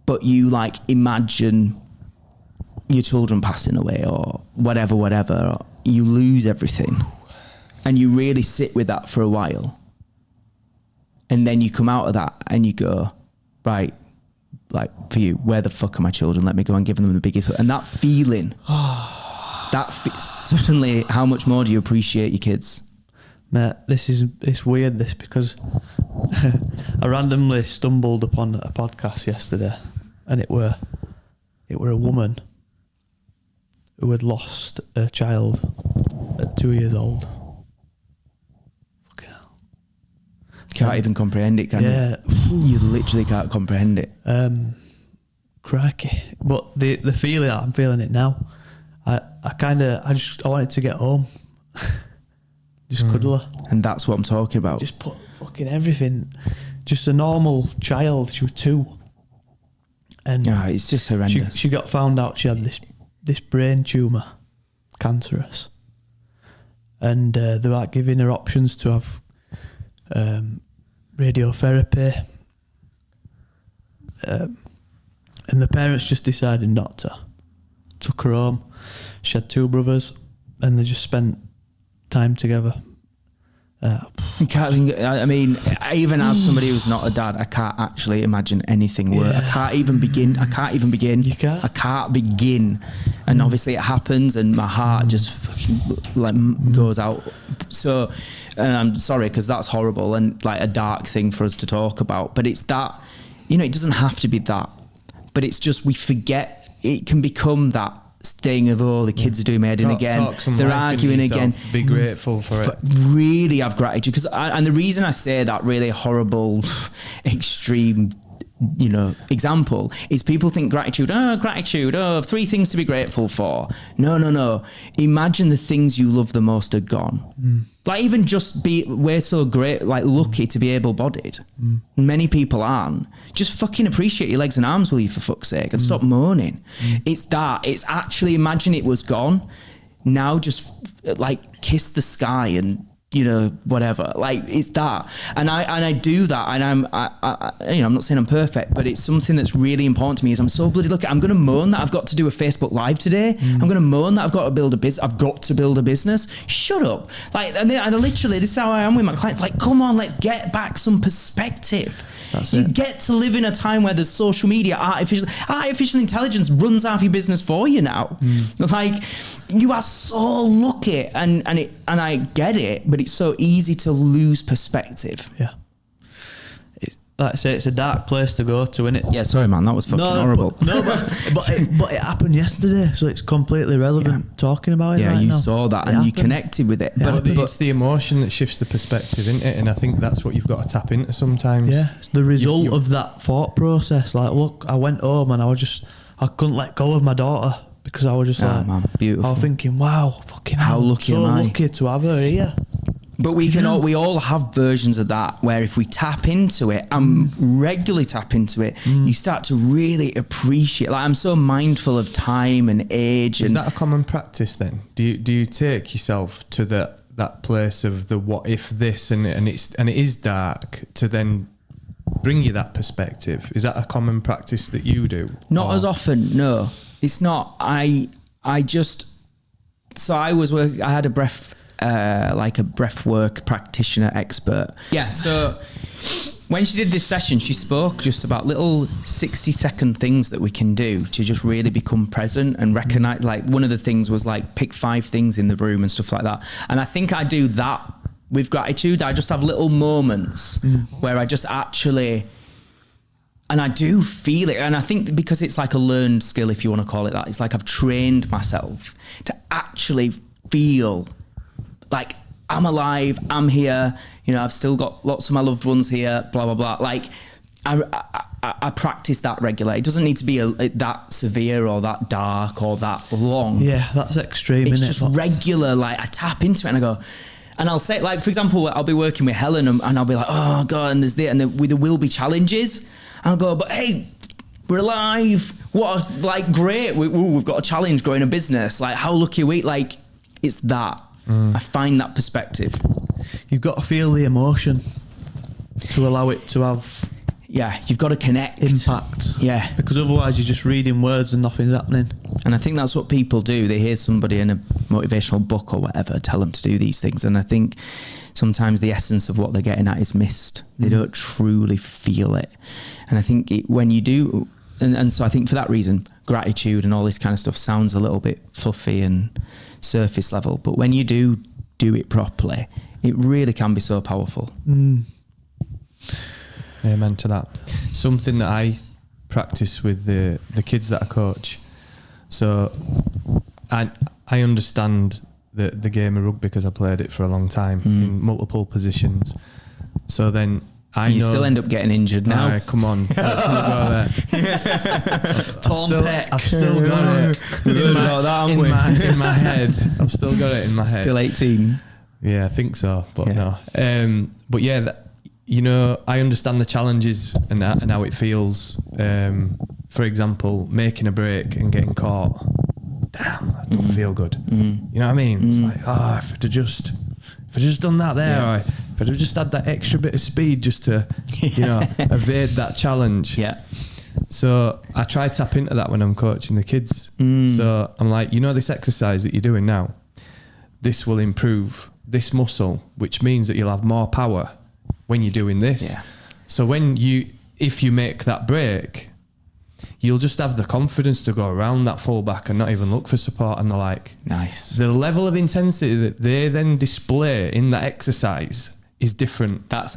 but you like imagine your children passing away or whatever, or you lose everything, and you really sit with that for a while, and then you come out of that and you go, right, like for you, where the fuck are my children? Let me go and give them the biggest. And that feeling, suddenly, how much more do you appreciate your kids? Mate, it's weird this, because I randomly stumbled upon a podcast yesterday, and it were a woman who had lost a child at 2 years old. Fucking hell. Can't even comprehend it, can you? You literally can't comprehend it. Crikey. But the feeling, I'm feeling it now. I wanted to get home. Just cuddle her. And that's what I'm talking about. Just put fucking everything. Just a normal child. She was 2. And it's just horrendous. She got found out she had this brain tumour, cancerous. And they were like giving her options to have radiotherapy. And the parents just decided not to. Took her home. She had 2 brothers, and they just spent time together. You can't think, I mean, even as somebody who's not a dad, I can't actually imagine anything worse. I can't even begin. You can't? I can't begin. And obviously it happens, and my heart just fucking like goes out. So, and I'm sorry, because that's horrible and like a dark thing for us to talk about. But it's that, it doesn't have to be that. But it's just, we forget, it can become that thing of, the kids are doing my head in again, they're arguing again. Be grateful for it. Really have gratitude, because and the reason I say that really horrible extreme example is people think gratitude, 3 things to be grateful for. No, imagine the things you love the most are gone. Like, even just we're so great, like lucky to be able-bodied. Many people aren't. Just fucking appreciate your legs and arms, will you, for fuck's sake, and stop moaning. It's actually, imagine it was gone. Now just like kiss the sky and whatever, like it's that, and I do that, and I'm not saying I'm perfect, but it's something that's really important to me. Is I'm so bloody lucky. I'm going to moan that I've got to do a Facebook Live today. I'm going to moan that I've got to build a business. I've got to build a business. Shut up. Like, and literally, this is how I am with my clients. Like, come on, let's get back some perspective. You get to live in a time where there's social media, artificial intelligence runs half your business for you now. Like, you are so lucky, and I get it, but it's so easy to lose perspective. Yeah. Like I say, it's a dark place to go to, innit? Yeah, sorry, man, that was fucking horrible. But it happened yesterday, so it's completely relevant talking about it. Yeah, right you now. saw that, and you connected with it. Yeah. But it's the emotion that shifts the perspective, isn't it? And I think that's what you've got to tap into sometimes. Yeah, it's the result of that thought process. Like, look, I went home and I couldn't let go of my daughter, because I was just man, beautiful. I was thinking, wow, fucking how lucky am I? Lucky to have her here. But we all have versions of that, where if we tap into it and regularly tap into it, you start to really appreciate. Like, I'm so mindful of time and age. Is that a common practice then? Do you take yourself to that place of the what if this and it is dark, to then bring you that perspective? Is that a common practice that you do? Not as often. No, it's not. I had a breath. Like a breathwork practitioner expert. Yeah, so when she did this session, she spoke just about little 60-second things that we can do to just really become present and recognize. Like, one of the things was like pick 5 things in the room and stuff like that. And I think I do that with gratitude. I just have little moments where I just actually, and I do feel it. And I think because it's like a learned skill, if you want to call it that, it's like I've trained myself to actually feel like I'm alive, I'm here, I've still got lots of my loved ones here, blah, blah, blah. Like, I practice that regularly. It doesn't need to be that severe or that dark or that long. Yeah, that's extreme, it's innit? It's just regular, like, I tap into it and I go, and I'll say, like, for example, I'll be working with Helen and I'll be like, oh, God, and there's this, and there will be challenges. And I'll go, but hey, we're alive. Great. We've got a challenge growing a business. Like, how lucky are we? Like, it's that. I find that perspective. you've got to feel the emotion to allow it to have You've got to connect. impact. Yeah. Because otherwise you're just reading words and nothing's happening. And I think that's what people do. They hear somebody in a motivational book or whatever tell them to do these things. And I think sometimes the essence of what they're getting at is missed. They don't truly feel it. And I think when you do, and so I think for that reason, gratitude and all this kind of stuff sounds a little bit fluffy and surface level. But when you do it properly, it really can be so powerful. Amen to that. Something that I practice with the kids that I coach. So I understand the game of rugby because I played it for a long time in multiple positions. So then you still end up getting injured now. No, come on, let's not go there. I've still got it in my head. I've still got it in my head. Still 18. Yeah, I think so, but no. But yeah, I understand the challenges and how it feels. For example, making a break and getting caught. Damn, that don't feel good. You know what I mean? It's like, if I'd just done that there, or if I'd have just had that extra bit of speed just to, evade that challenge. Yeah. So I try to tap into that when I'm coaching the kids. So I'm like, this exercise that you're doing now, this will improve this muscle, which means that you'll have more power when you're doing this. Yeah. So if you make that break, you'll just have the confidence to go around that fullback and not even look for support. And they're like, nice. The level of intensity that they then display in that exercise is different. That's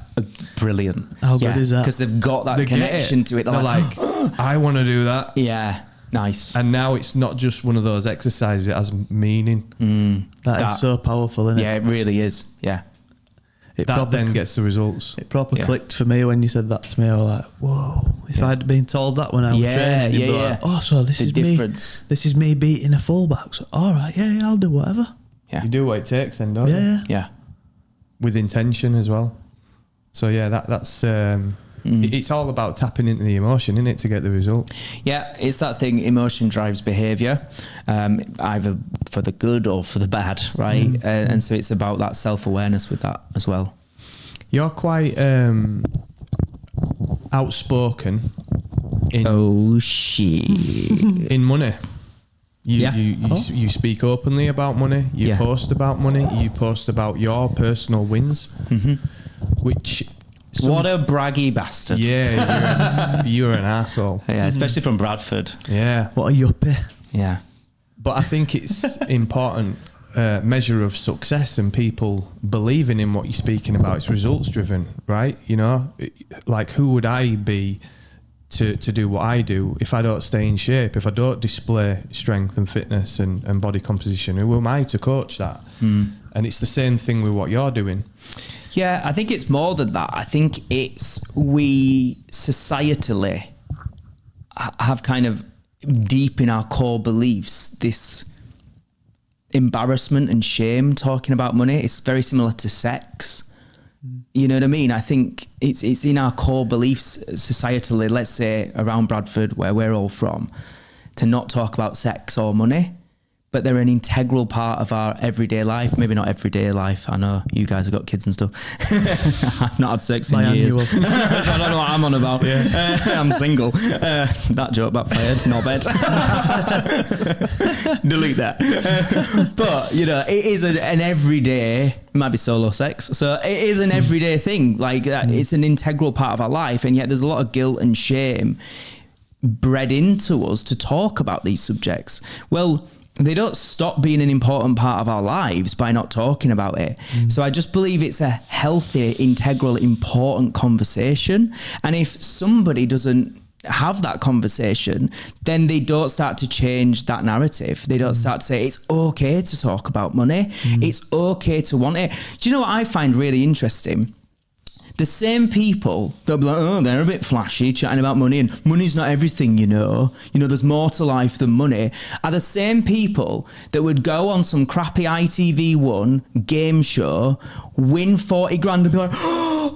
brilliant. How good is that? Because they've got that connection to it. They're like, I want to do that. Yeah. Nice. And now it's not just one of those exercises, it has meaning. That is so powerful, isn't it? Yeah, it really is. Yeah. That then gets the results. It proper clicked for me when you said that to me. I was like, whoa. If I'd been told that when I was training, you'd be like, so this is difference. This is me beating a fullback. So, all right, I'll do whatever. Yeah. You do what it takes then, don't you? Yeah. Yeah. With intention as well. So yeah, that's it's all about tapping into the emotion, isn't it, to get the result? Yeah, it's that thing, emotion drives behaviour, either for the good or for the bad, right? And so it's about that self-awareness with that as well. You're quite outspoken in in money. You speak openly about money. You post about money. You post about your personal wins, which... what a braggy bastard. Yeah, you're an asshole. Yeah, especially from Bradford. Yeah. What a yuppie. Yeah. But I think it's important measure of success and people believing in what you're speaking about. It's results driven, right? Like who would I be to do what I do if I don't stay in shape, if I don't display strength and fitness and body composition? Who am I to coach that? And it's the same thing with what you're doing. Yeah, I think it's more than that. I think we societally have kind of deep in our core beliefs this embarrassment and shame talking about money. It's very similar to sex. You know what I mean? I think it's in our core beliefs societally, let's say around Bradford, where we're all from, to not talk about sex or money. But they're an integral part of our everyday life. Maybe not everyday life. I know you guys have got kids and stuff. I've not had sex in years. So I don't know what I'm on about. Yeah. I'm single. That joke backfired. Knobhead. Delete that. But, it is an everyday, it might be solo sex. So it is an everyday thing. Like, it's an integral part of our life. And yet there's a lot of guilt and shame bred into us to talk about these subjects. Well, they don't stop being an important part of our lives by not talking about it. So I just believe it's a healthy, integral, important conversation. And if somebody doesn't have that conversation, then they don't start to change that narrative. They don't start to say, it's okay to talk about money. It's okay to want it. Do you know what I find really interesting? The same people that'll be like, they're a bit flashy, chatting about money, and money's not everything, there's more to life than money, are the same people that would go on some crappy ITV1 game show, win 40 grand and be like,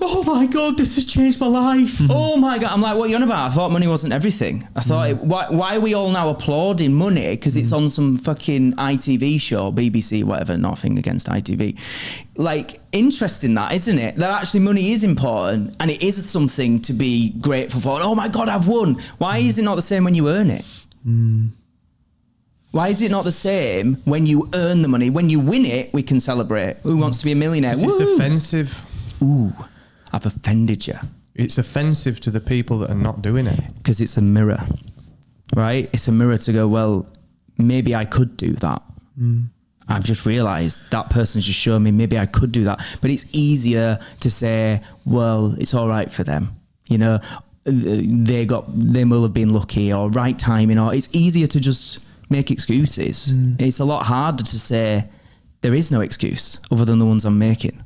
oh my God, this has changed my life. Oh my God. I'm like, what are you on about? I thought money wasn't everything. I thought, why are we all now applauding money? Because it's on some fucking ITV show, BBC, whatever, nothing against ITV. Like, interesting that, isn't it? That actually money is important and it is something to be grateful for. And, oh my God, I've won. Why is it not the same when you earn it? Why is it not the same when you earn the money? When you win it, we can celebrate. Who wants to be a millionaire? It's offensive. Ooh, I've offended you. It's offensive to the people that are not doing it. Because it's a mirror, right? It's a mirror to go, well, maybe I could do that. I've just realised that person's just shown me maybe I could do that. But it's easier to say, well, it's all right for them. You know, they will have been lucky or right timing, or it's easier to just make excuses. It's a lot harder to say there is no excuse other than the ones I'm making.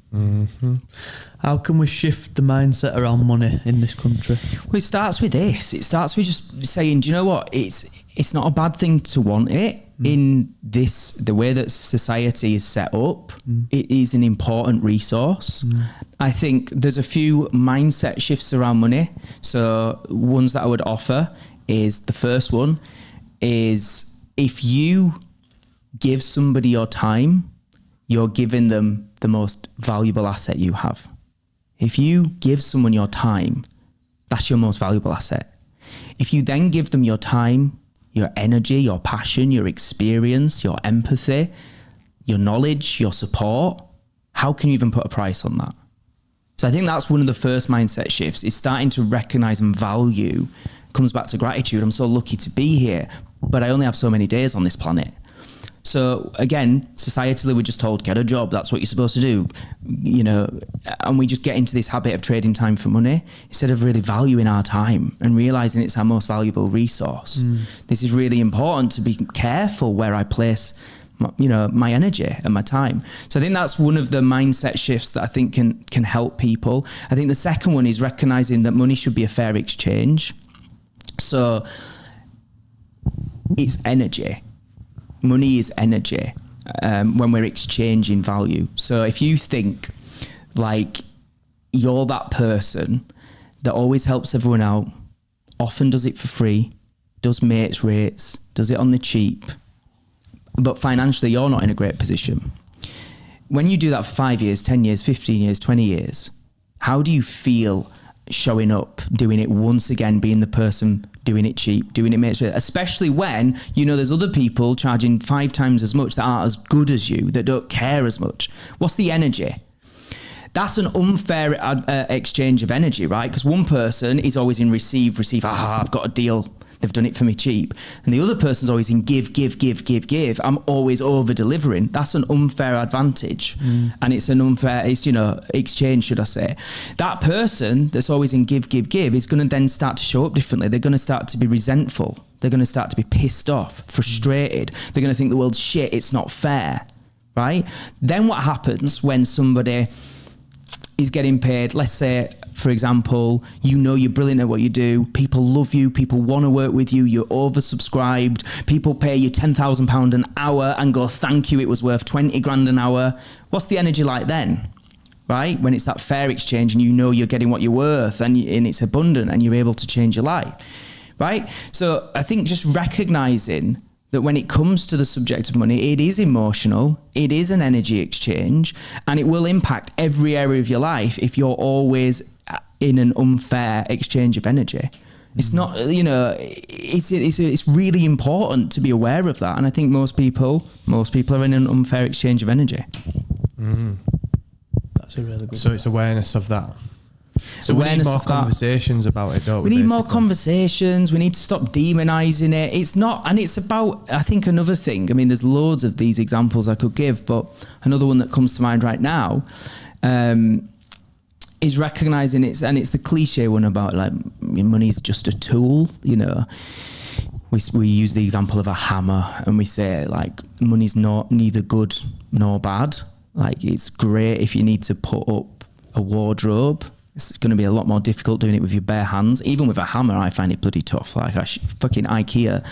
How can we shift the mindset around money in this country? Well, it starts with this. It starts with just saying, do you know what? It's not a bad thing to want it. In the way that society is set up, it is an important resource. I think there's a few mindset shifts around money. So ones that I would offer is, the first one is, if you give somebody your time, you're giving them the most valuable asset you have. If you give someone your time, that's your most valuable asset. If you then give them your time, your energy, your passion, your experience, your empathy, your knowledge, your support, how can you even put a price on that? So I think that's one of the first mindset shifts, is starting to recognize and value. Comes back to gratitude. I'm so lucky to be here, but I only have so many days on this planet. So again, societally, we're just told, get a job. That's what you're supposed to do, you know, and we just get into this habit of trading time for money instead of really valuing our time and realizing it's our most valuable resource. This is really important, to be careful where I place my energy and my time. So I think that's one of the mindset shifts that I think can help people. I think the second one is recognizing that money should be a fair exchange. So it's energy. Money is energy when we're exchanging value. So if you think like you're that person that always helps everyone out, often does it for free, does mates rates, does it on the cheap, but financially you're not in a great position. When you do that for 5 years, 10 years, 15 years, 20 years, how do you feel showing up, doing it once again, being the person doing it cheap, doing it mates rates, especially when you know there's other people charging 5 times as much that aren't as good as you, that don't care as much? What's the energy? That's an unfair exchange of energy, right? Because one person is always in receive, I've got a deal, they've done it for me cheap. And the other person's always in give. I'm always over delivering. That's an unfair advantage. And it's an unfair, exchange, should I say. That person that's always in give is going to then start to show up differently. They're going to start to be resentful. They're going to start to be pissed off, frustrated. They're going to think the world's shit, it's not fair, right? Then what happens when somebody is getting paid, let's say, for example, you're brilliant at what you do, people love you, people want to work with you, you're oversubscribed, people pay you £10,000 an hour and go, thank you, it was worth 20 grand an hour. What's the energy like then, right? When it's that fair exchange and you know you're getting what you're worth and it's abundant and you're able to change your life, right? So I think just recognizing that when it comes to the subject of money, it is emotional, it is an energy exchange, and it will impact every area of your life if you're always in an unfair exchange of energy. It's not, it's really important to be aware of that. And I think most people are in an unfair exchange of energy. That's a really good So it's awareness of that. So Awareness we need more of that. Conversations about it, don't we? We need more basically? conversations. We need to stop demonizing it. It's not, and it's about, I think another thing, I mean, there's loads of these examples I could give, but another one that comes to mind right now is recognizing it's the cliche one about like money is just a tool, you know. We use the example of a hammer and we say like money's neither good nor bad. Like it's great if you need to put up a wardrobe, It's going to be a lot more difficult doing it with your bare hands. Even with a hammer, I find it bloody tough. Like fucking IKEA,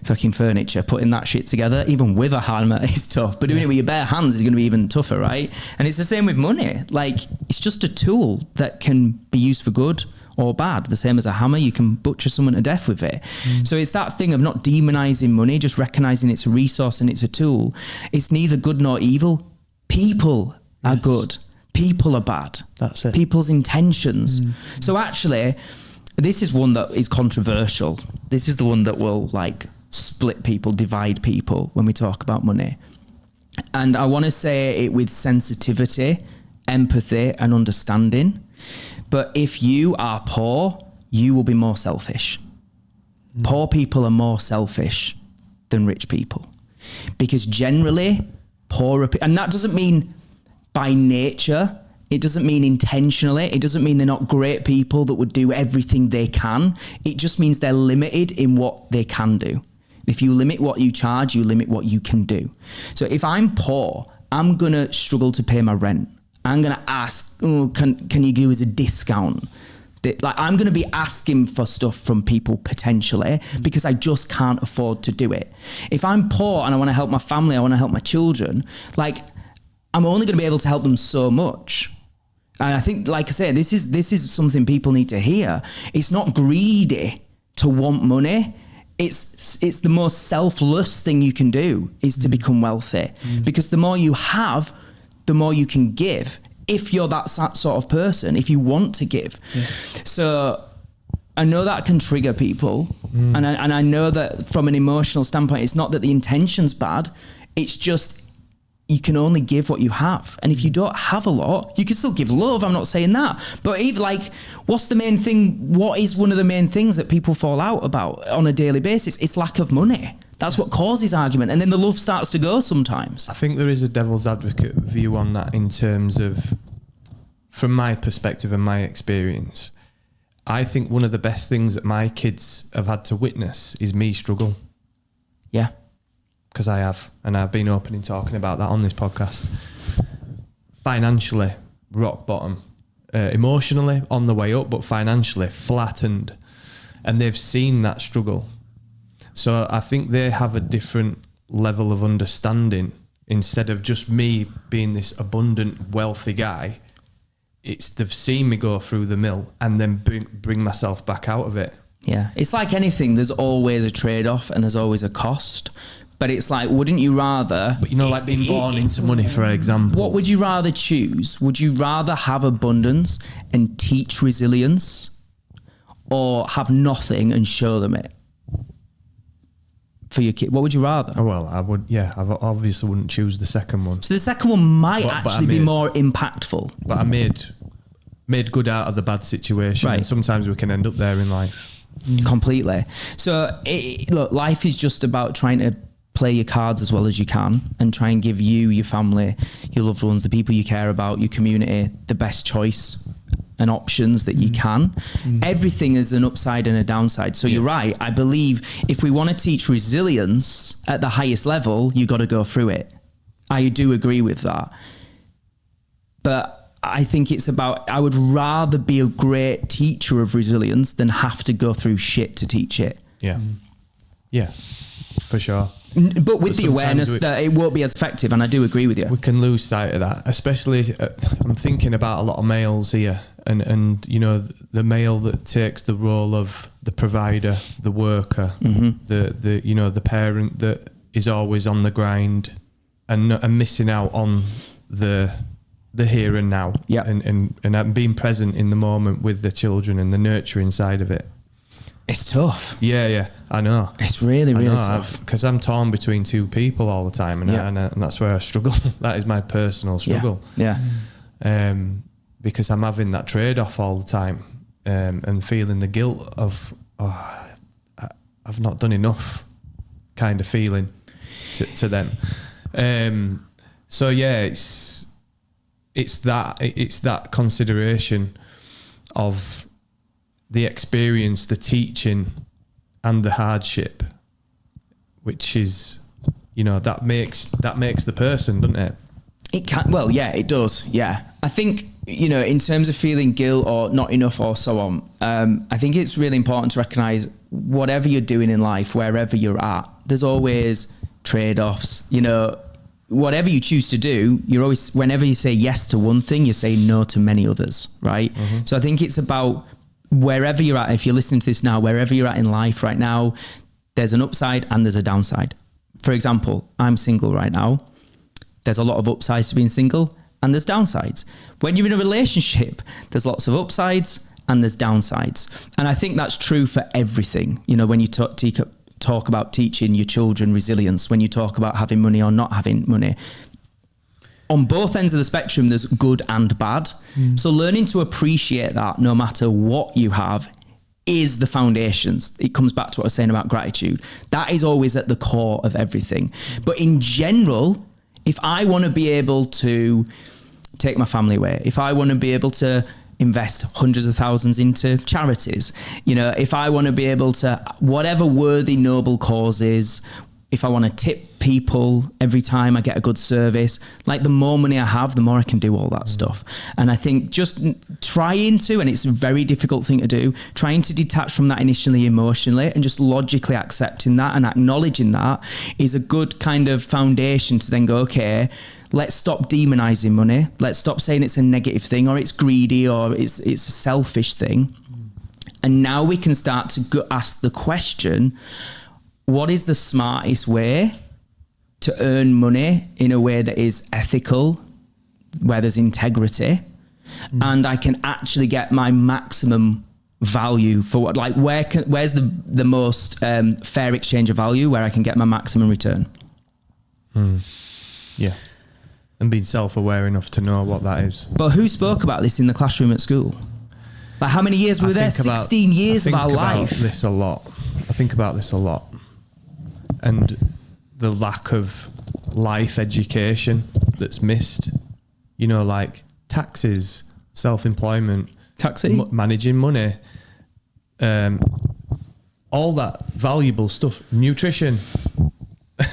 fucking furniture, putting that shit together, even with a hammer, is tough. But doing it with your bare hands is going to be even tougher, right? And it's the same with money. Like, it's just a tool that can be used for good or bad. The same as a hammer, you can butcher someone to death with it. So it's that thing of not demonizing money, just recognizing it's a resource and it's a tool. It's neither good nor evil. People are good. People are bad. That's it. People's intentions. So actually, this is one that is controversial. This is the one that will like split people, divide people when we talk about money. And I want to say it with sensitivity, empathy, and understanding. But if you are poor, you will be more selfish. Poor people are more selfish than rich people. Because generally, poorer people, and that doesn't mean by nature, it doesn't mean intentionally, it doesn't mean they're not great people that would do everything they can. It just means they're limited in what they can do. If you limit what you charge, you limit what you can do. So if I'm poor, I'm going to struggle to pay my rent. I'm going to ask, can you give us a discount? Like, I'm going to be asking for stuff from people potentially because I just can't afford to do it. If I'm poor and I want to help my family, I want to help my children, like, I'm only going to be able to help them so much. And I think, like I say, this is something people need to hear. It's not greedy to want money. It's the most selfless thing you can do is to become wealthy. Because the more you have, the more you can give. If you're that sort of person, if you want to give. Yeah. So I know that can trigger people. And I know that from an emotional standpoint, it's not that the intention's bad. It's just, you can only give what you have. And if you don't have a lot, you can still give love. I'm not saying that. But even like, what's the main thing? What is one of the main things that people fall out about on a daily basis? It's lack of money. That's what causes argument. And then the love starts to go sometimes. I think there is a devil's advocate view on that in terms of, from my perspective and my experience, I think one of the best things that my kids have had to witness is me struggle. Yeah. Because I have, and I've been open in talking about that on this podcast. Financially, rock bottom. Emotionally, on the way up, but financially, flattened. And they've seen that struggle. So I think they have a different level of understanding. Instead of just me being this abundant, wealthy guy, they've seen me go through the mill and then bring myself back out of it. Yeah. It's like anything. There's always a trade-off and there's always a cost. But it's like, wouldn't you rather... But like being born into money, for example. What would you rather choose? Would you rather have abundance and teach resilience, or have nothing and show them it? For your kid, what would you rather? Oh, well, I would, yeah. I obviously wouldn't choose the second one. So the second one might actually be more impactful. But I made good out of the bad situation. Right. And sometimes we can end up there in life. Completely. So look, life is just about trying to play your cards as well as you can and try and give you, your family, your loved ones, the people you care about, your community, the best choice and options that you can. Everything is an upside and a downside. So you're right. I believe if we want to teach resilience at the highest level, you got to go through it. I do agree with that. But I think it's about, I would rather be a great teacher of resilience than have to go through shit to teach it. Yeah. Yeah, for sure. But with the awareness that it won't be as effective, and I do agree with you. We can lose sight of that, especially I'm thinking about a lot of males here, and you know, the male that takes the role of the provider, the worker, the you know, the parent that is always on the grind and missing out on the here and now, and being present in the moment with the children and the nurturing side of it. It's tough. Yeah, I know. It's really tough. Because I'm torn between two people all the time, and that's where I struggle. That is my personal struggle. Yeah. Because I'm having that trade-off all the time, and feeling the guilt of, I've not done enough, kind of feeling to them. So yeah, it's that consideration of the experience, the teaching, and the hardship, which is, you know, that makes the person, doesn't it? It can. Well, yeah, it does. Yeah, I think you know, in terms of feeling guilt or not enough or so on, I think it's really important to recognize whatever you're doing in life, wherever you're at, there's always trade-offs. You know, whatever you choose to do, you're always, whenever you say yes to one thing, you say no to many others, right? So I think it's about wherever you're at. If you're listening to this now, wherever you're at in life right now, there's an upside and there's a downside. For example, I'm single right now. There's a lot of upsides to being single and there's downsides. When you're in a relationship, there's lots of upsides and there's downsides. And I think that's true for everything. You know, when you talk about teaching your children resilience, when you talk about having money or not having money, on both ends of the spectrum, there's good and bad. So learning to appreciate that no matter what you have is the foundations. It comes back to what I was saying about gratitude. That is always at the core of everything. But in general, if I want to be able to take my family away, if I want to be able to invest hundreds of thousands into charities, you know, if I want to be able to, whatever worthy, noble causes, if I want to tip people every time I get a good service, like the more money I have, the more I can do all that stuff. And I think just trying to, and it's a very difficult thing to do, trying to detach from that initially emotionally and just logically accepting that and acknowledging that is a good kind of foundation to then go, okay, let's stop demonizing money. Let's stop saying it's a negative thing or it's greedy or it's a selfish thing. And now we can start to ask the question, what is the smartest way to earn money in a way that is ethical, where there's integrity, and I can actually get my maximum value for what, like where's the most fair exchange of value where I can get my maximum return? Yeah. And being self-aware enough to know what that is. But who spoke about this in the classroom at school? Like how many years were we there? 16 years of our life. I think about this a lot. And the lack of life education that's missed, you know, like taxes, self-employment, managing money, all that valuable stuff, nutrition.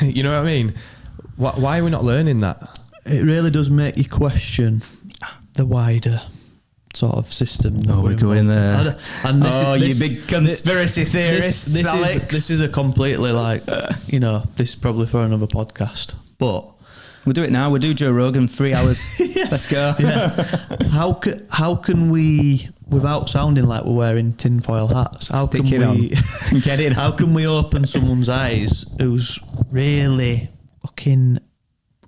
You know what I mean? Why are we not learning that? It really does make you question the wider sort of system. We're going there. And you big conspiracy theorists, Alex. This is a completely you know, this is probably for another podcast, but we'll do it now. We'll do Joe Rogan 3 hours. Yeah. Let's go. Yeah. How can we, without sounding like we're wearing tinfoil hats, how can we open someone's eyes who's really fucking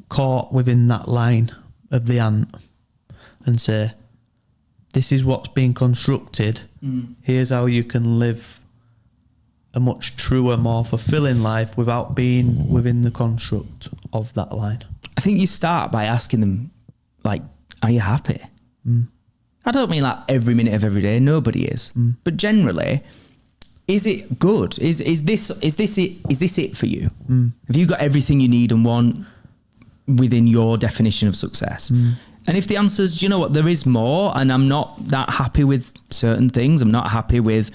caught within that line of the ant and say, this is what's being constructed. Here's how you can live a much truer, more fulfilling life without being within the construct of that line. I think you start by asking them, like, are you happy? I don't mean like every minute of every day. Nobody is. But generally, is it good? Is this it for you? Have you got everything you need and want within your definition of success? And if the answer is, do you know what, there is more, and I'm not that happy with certain things. I'm not happy with,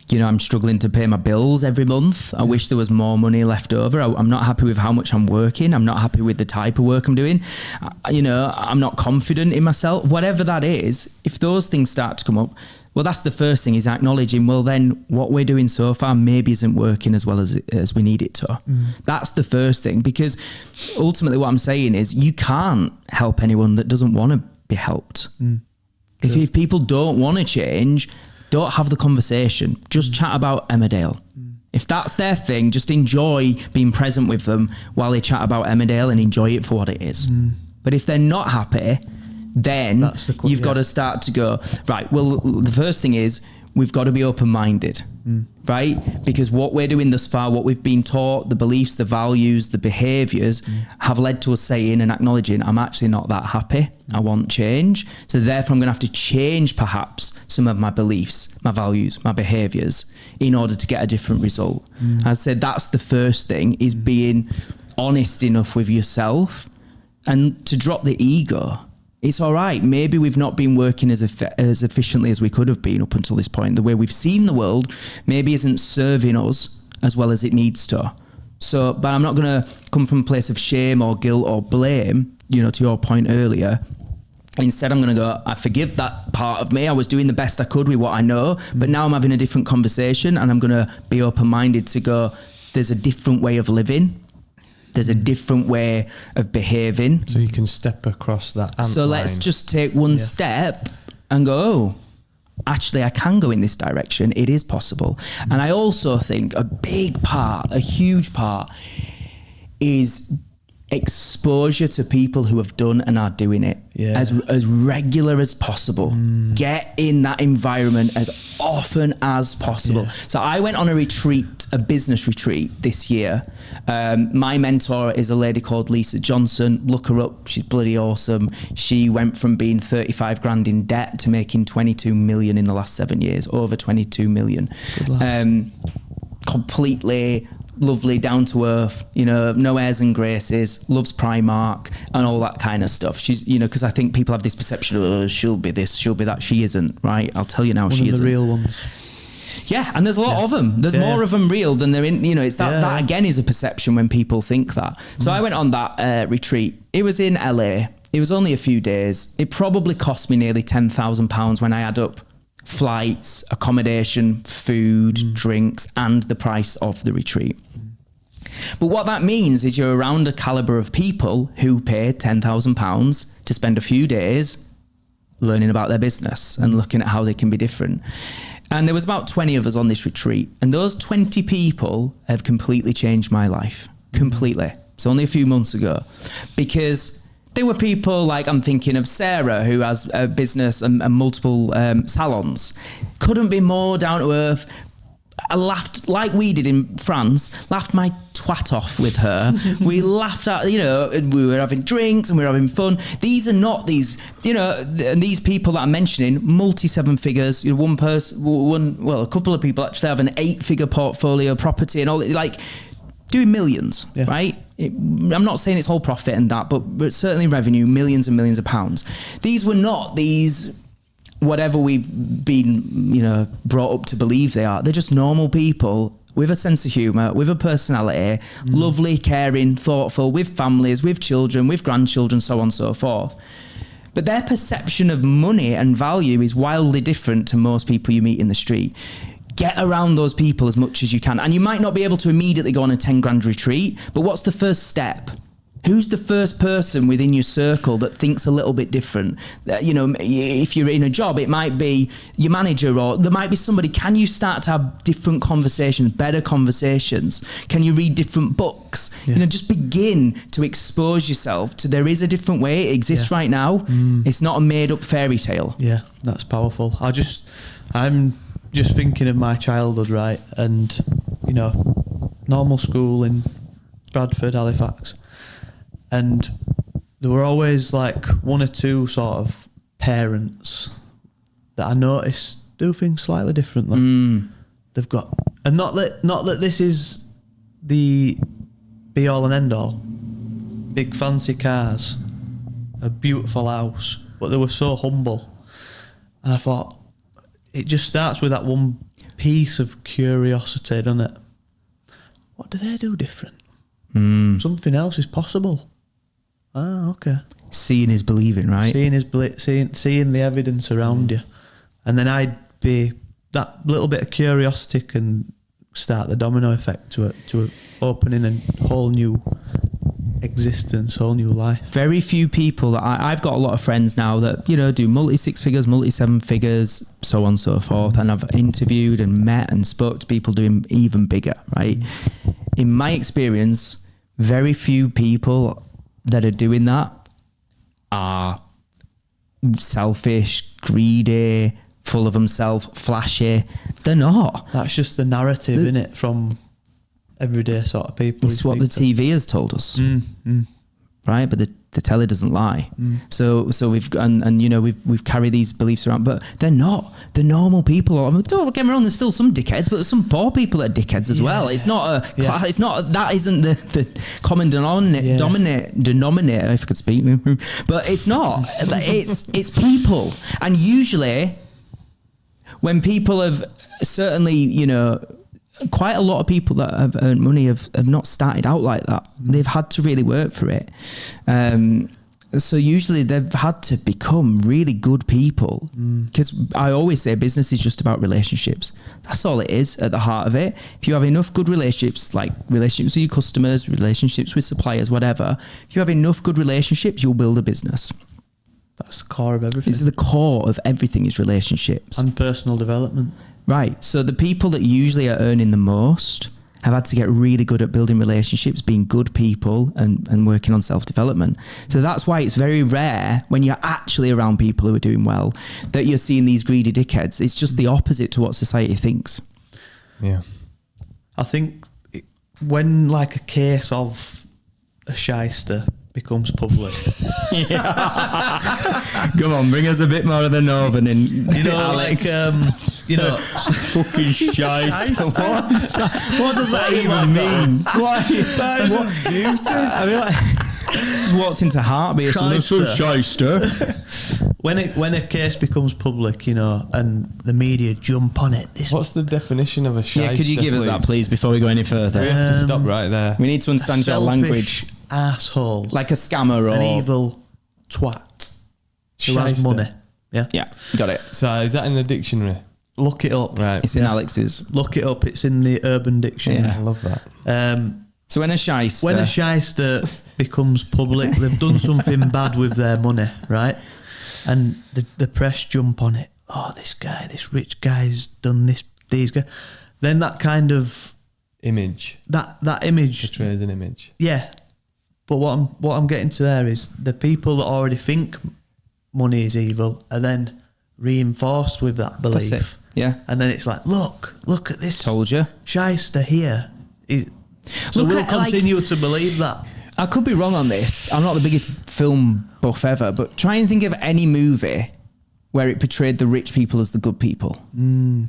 you know, I'm struggling to pay my bills every month. I wish there was more money left over. I'm not happy with how much I'm working. I'm not happy with the type of work I'm doing. You know, I'm not confident in myself. Whatever that is, if those things start to come up, well, that's the first thing, is acknowledging, well, then what we're doing so far maybe isn't working as well as we need it to. That's the first thing, because ultimately what I'm saying is you can't help anyone that doesn't want to be helped. If people don't want to change, don't have the conversation. Just chat about Emmerdale. If that's their thing, just enjoy being present with them while they chat about Emmerdale and enjoy it for what it is. But if they're not happy, then you've got to start to go, right, well, the first thing is we've got to be open-minded, right? Because what we're doing thus far, what we've been taught, the beliefs, the values, the behaviours have led to us saying and acknowledging, I'm actually not that happy. I want change. So therefore I'm going to have to change perhaps some of my beliefs, my values, my behaviours in order to get a different result. I'd say that's the first thing, is being honest enough with yourself and to drop the ego. It's all right. Maybe we've not been working as efficiently as we could have been up until this point. The way we've seen the world maybe isn't serving us as well as it needs to. So, but I'm not going to come from a place of shame or guilt or blame, you know, to your point earlier. Instead, I'm going to go, I forgive that part of me. I was doing the best I could with what I know, but now I'm having a different conversation, and I'm going to be open-minded to go, there's a different way of living. There's a different way of behaving. So you can step across that ant line. Let's just take one step and go, oh, actually, I can go in this direction. It is possible. And I also think a huge part is exposure to people who have done and are doing it as regular as possible. Get in that environment as often as possible. So I went on a business retreat this year. My mentor is a lady called Lisa Johnson. Look her up. She's bloody awesome. She went from being 35 grand in debt to making 22 million in the last 7 years, over 22 million. Completely lovely, down to earth, no airs and graces, loves Primark and all that kind of stuff. She's, because I think people have this perception of, oh, she'll be this, she'll be that. She isn't, right? I'll tell you now, she isn't. One of the real ones. Yeah, and there's a lot of them. There's more of them real than they're in, it's that again is a perception when people think that. So I went on that retreat. It was in LA. It was only a few days. It probably cost me nearly £10,000 when I add up flights, accommodation, food, drinks, and the price of the retreat. But what that means is you're around a caliber of people who pay £10,000 to spend a few days learning about their business and looking at how they can be different. And there was about 20 of us on this retreat, and those 20 people have completely changed my life. Completely. It's only a few months ago, because there were people like, I'm thinking of Sarah, who has a business and multiple salons. Couldn't be more down to earth. I laughed like we did in France, laughed my twat off with her. We laughed at, and we were having drinks and we were having fun. These are not these, these people that I'm mentioning, multi-seven figures, a couple of people actually have an 8-figure portfolio property and all, like doing millions, right? I'm not saying it's whole profit and that, but certainly revenue, millions and millions of pounds. These were not these, whatever we've been, brought up to believe they are. They're just normal people with a sense of humour, with a personality, lovely, caring, thoughtful, with families, with children, with grandchildren, so on and so forth. But their perception of money and value is wildly different to most people you meet in the street. Get around those people as much as you can. And you might not be able to immediately go on a 10 grand retreat, but what's the first step? Who's the first person within your circle that thinks a little bit different? If you're in a job, it might be your manager, or there might be somebody. Can you start to have different conversations, better conversations? Can you read different books? Just begin to expose yourself to, there is a different way. It exists right now. It's not a made up fairy tale. Yeah, that's powerful. I'm just thinking of my childhood, right? And, normal school in Bradford, Halifax. And there were always like one or two sort of parents that I noticed do things slightly differently. They've got, and not that this is the be all and end all. Big fancy cars, a beautiful house, but they were so humble. And I thought, it just starts with that one piece of curiosity, doesn't it? What do they do different? Something else is possible. Ah, okay. Seeing is believing, right? Seeing the evidence around you. And then I'd be, that little bit of curiosity can start the domino effect to opening a whole new existence, whole new life. Very few people that I've got a lot of friends now that, do multi-6 figures, multi-7 figures, so on and so forth. And I've interviewed and met and spoke to people doing even bigger, right? In my experience, very few people that are doing that are selfish, greedy, full of themselves, flashy. They're not. That's just the narrative, isn't it, from everyday sort of people. It's what the TV has told us, right? But the telly doesn't lie. So we've we've carried these beliefs around, but they're not. They're normal people. Don't get me wrong. There's still some dickheads, but there's some poor people that are dickheads as well. It's not It's not. That isn't the common denominator. If I could speak, but it's not. It's people, and usually when people have certainly quite a lot of people that have earned money have not started out like that. They've had to really work for it. And So usually they've had to become really good people, because I always say business is just about relationships. That's all it is at the heart of it. If you have enough good relationships, like relationships with your customers, relationships with suppliers, whatever, if you have enough good relationships, you'll build a business. That's the core of everything. It's the core of everything is relationships. And personal development. Right. So the people that usually are earning the most have had to get really good at building relationships, being good people and working on self-development. So that's why it's very rare when you're actually around people who are doing well that you're seeing these greedy dickheads. It's just the opposite to what society thinks. Yeah. I think when like a case of a shyster becomes public. Come on, bring us a bit more of the northern and You know, Alex. fucking shyster. What does that even mean? What? I mean, like, just walked into Heartbeat. Shyster. When a case becomes public, and the media jump on it. What's the definition of a shyster? Yeah, could you give us that, please, before we go any further? We have to stop right there. We need to understand your language. Asshole. Like a scammer or... An evil twat. Who has Shyster. money. Yeah. Yeah, got it. So is that in the dictionary? Look it up. Right. It's in Alex's. Look it up. It's in the Urban Dictionary. Yeah. I love that. So when a shyster... When a shyster becomes public, they've done something bad with their money, right? And the press jump on it. Oh, this rich guy's done this, these guys. Then that kind of... Image. That image... Portrays an image. Yeah. But what I'm getting to there is the people that already think money is evil are then reinforced with that belief. That's it. Yeah. And then it's like, look at this Told you. shyster here. So Look we'll at, continue to believe that. I could be wrong on this. I'm not the biggest film buff ever, but try and think of any movie where it portrayed the rich people as the good people. I'm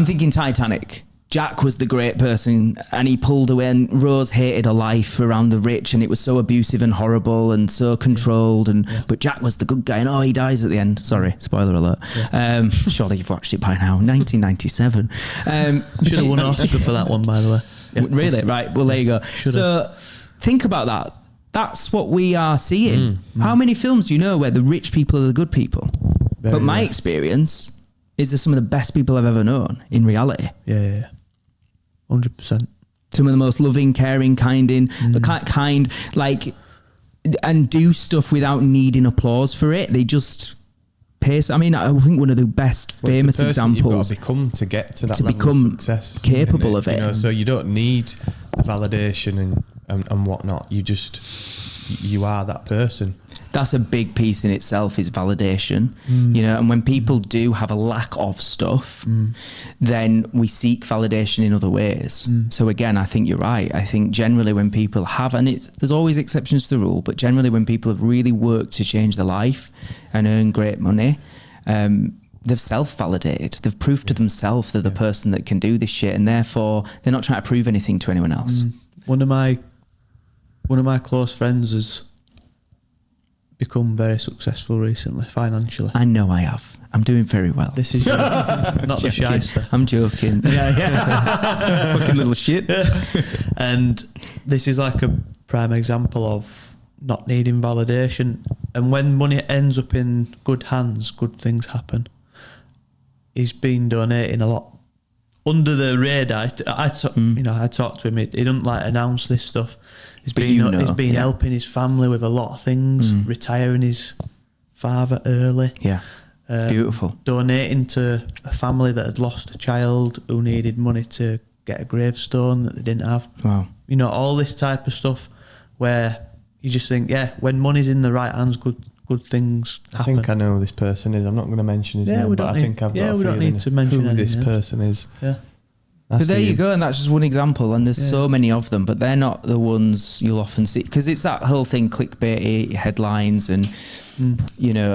thinking Titanic. Jack was the great person and he pulled away, and Rose hated her life around the rich, and it was so abusive and horrible and so controlled, but Jack was the good guy, and he dies at the end. Sorry, spoiler alert. Surely you've watched it by now. 1997. Should have won an Oscar for that one, by the way. Yeah. Really? Right. Well, there you go. So think about that. That's what we are seeing. How many films do you know where the rich people are the good people? But my experience is they're some of the best people I've ever known in reality. Yeah. 100%. Some of the most loving, caring, kind, like, and do stuff without needing applause for it. They just pace. I mean, I think one of the best famous examples. You've got to become to get to that to level become of success, capable of it. So you don't need the validation and whatnot. You are that person. That's a big piece in itself, is validation. And when people do have a lack of stuff, then we seek validation in other ways. So again, I think you're right. I think generally when people have, and there's always exceptions to the rule, but generally when people have really worked to change their life and earn great money, they've self-validated. They've proved to themselves they're the person that can do this shit, and therefore they're not trying to prove anything to anyone else. One of my close friends has become very succking recently financially. I know I have. I'm doing very well. This is not the shyster. I'm joking. Yeah. Fucking little shit. And this is like a prime example of not needing validation. And when money ends up in good hands, good things happen. He's been donating a lot under the radar. I talked to him. He doesn't like announce this stuff. He's been helping his family with a lot of things, retiring his father early. Yeah, beautiful. Donating to a family that had lost a child who needed money to get a gravestone that they didn't have. Wow. All this type of stuff where you just think, when money's in the right hands, good things happen. I think I know who this person is. I'm not going to mention his name, but I think I've got a feeling don't need to mention who this person is. Yeah. But there you go, and that's just one example, and there's so many of them, but they're not the ones you'll often see, because it's that whole thing, clickbaity headlines and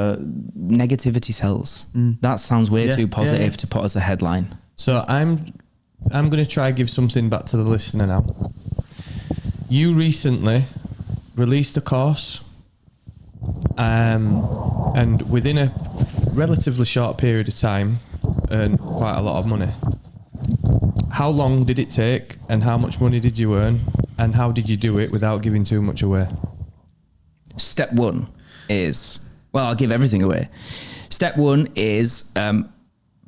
negativity sells. That sounds way too positive to put as a headline. So I'm going to try and give something back to the listener now. You recently released a course, and within a relatively short period of time earned quite a lot of money. How long did it take, and how much money did you earn, and how did you do it without giving too much away? Step one is, well, I'll give everything away. Step one is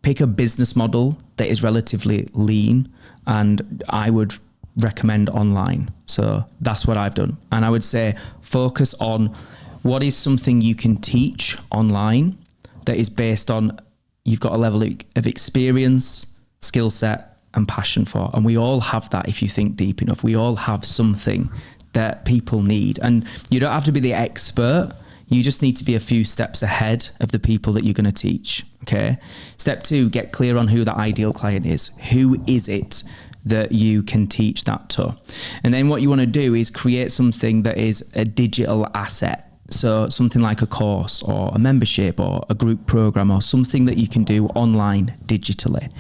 pick a business model that is relatively lean, and I would recommend online. So that's what I've done. And I would say focus on what is something you can teach online that is based on you've got a level of experience, skill set, and passion for. And we all have that if you think deep enough. We all have something that people need. And you don't have to be the expert. You just need to be a few steps ahead of the people that you're going to teach. Okay. Step two, get clear on who the ideal client is. Who is it that you can teach that to? And then what you want to do is create something that is a digital asset. So something like a course or a membership or a group program or something that you can do online digitally.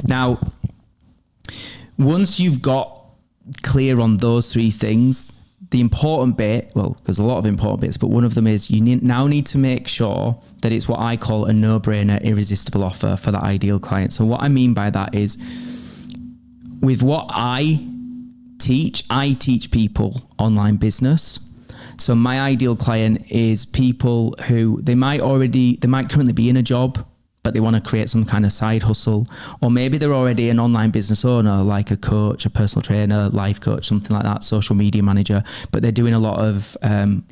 Now, once you've got clear on those three things, the important bit, well, there's a lot of important bits, but one of them is you now need to make sure that it's what I call a no-brainer, irresistible offer for the ideal client. So what I mean by that is with what I teach people online business. So my ideal client is people who they might currently be in a job, but they want to create some kind of side hustle, or maybe they're already an online business owner, like a coach, a personal trainer, life coach, something like that, social media manager, but they're doing a lot of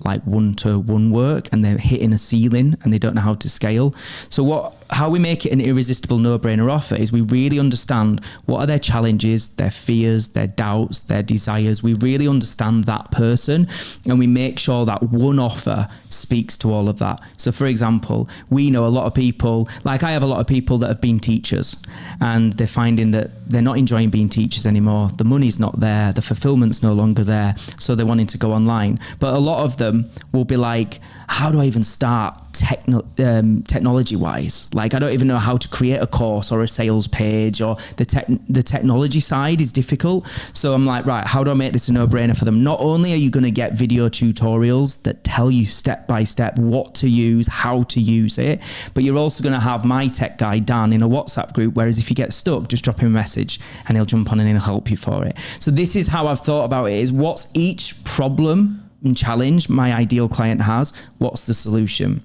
like one-to-one work and they're hitting a ceiling and they don't know how to scale. So how we make it an irresistible no-brainer offer is we really understand what are their challenges, their fears, their doubts, their desires. We really understand that person and we make sure that one offer speaks to all of that. So for example, we know a lot of people, like I have a lot of people that have been teachers and they're finding that they're not enjoying being teachers anymore. The money's not there, the fulfillment's no longer there, so they're wanting to go online. But a lot of them will be like, how do I even start technology-wise? Like, I don't even know how to create a course or a sales page, or the technology side is difficult. So I'm like, right, how do I make this a no-brainer for them? Not only are you going to get video tutorials that tell you step by step what to use, how to use it, but you're also going to have my tech guy, Dan, in a WhatsApp group, whereas if you get stuck, just drop him a message and he'll jump on and he'll help you for it. So this is how I've thought about it, is what's each problem and challenge my ideal client has, what's the solution?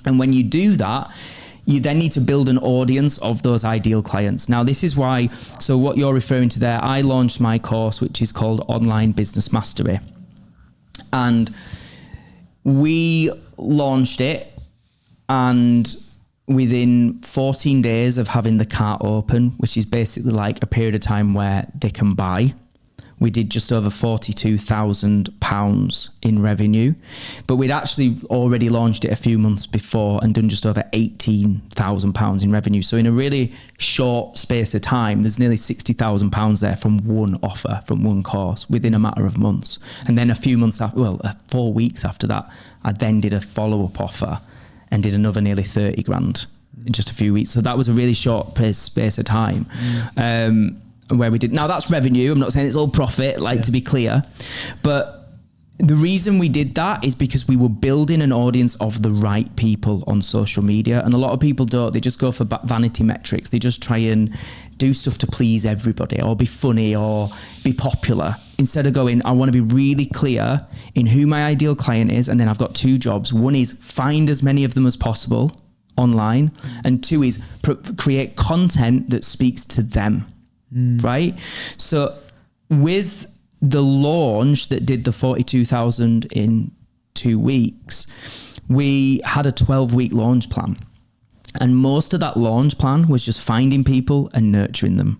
And when you do that, you then need to build an audience of those ideal clients. Now, this is why, so what you're referring to there, I launched my course, which is called Online Business Mastery. And we launched it, and within 14 days of having the cart open, which is basically like a period of time where they can buy, we did just over £42,000 in revenue, but we'd actually already launched it a few months before and done just over £18,000 in revenue. So in a really short space of time, there's nearly £60,000 there from one offer, from one course within a matter of months. And then a few months after, 4 weeks after that, I then did a follow-up offer and did another nearly 30 grand in just a few weeks. So that was a really short space of time. Where we did. Now that's revenue. I'm not saying it's all profit, to be clear, but the reason we did that is because we were building an audience of the right people on social media. And a lot of people don't, they just go for vanity metrics. They just try and do stuff to please everybody or be funny or be popular, instead of going, I want to be really clear in who my ideal client is. And then I've got two jobs. One is find as many of them as possible online. And two is create content that speaks to them. Right? So with the launch that did the 42,000 in 2 weeks, we had a 12-week launch plan. And most of that launch plan was just finding people and nurturing them.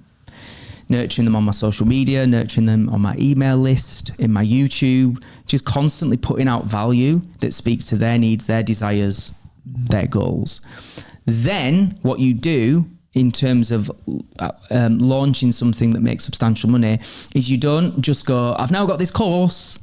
Nurturing them on my social media, nurturing them on my email list, in my YouTube, just constantly putting out value that speaks to their needs, their desires, their goals. Then what you do in terms of launching something that makes substantial money is you don't just go, I've now got this course,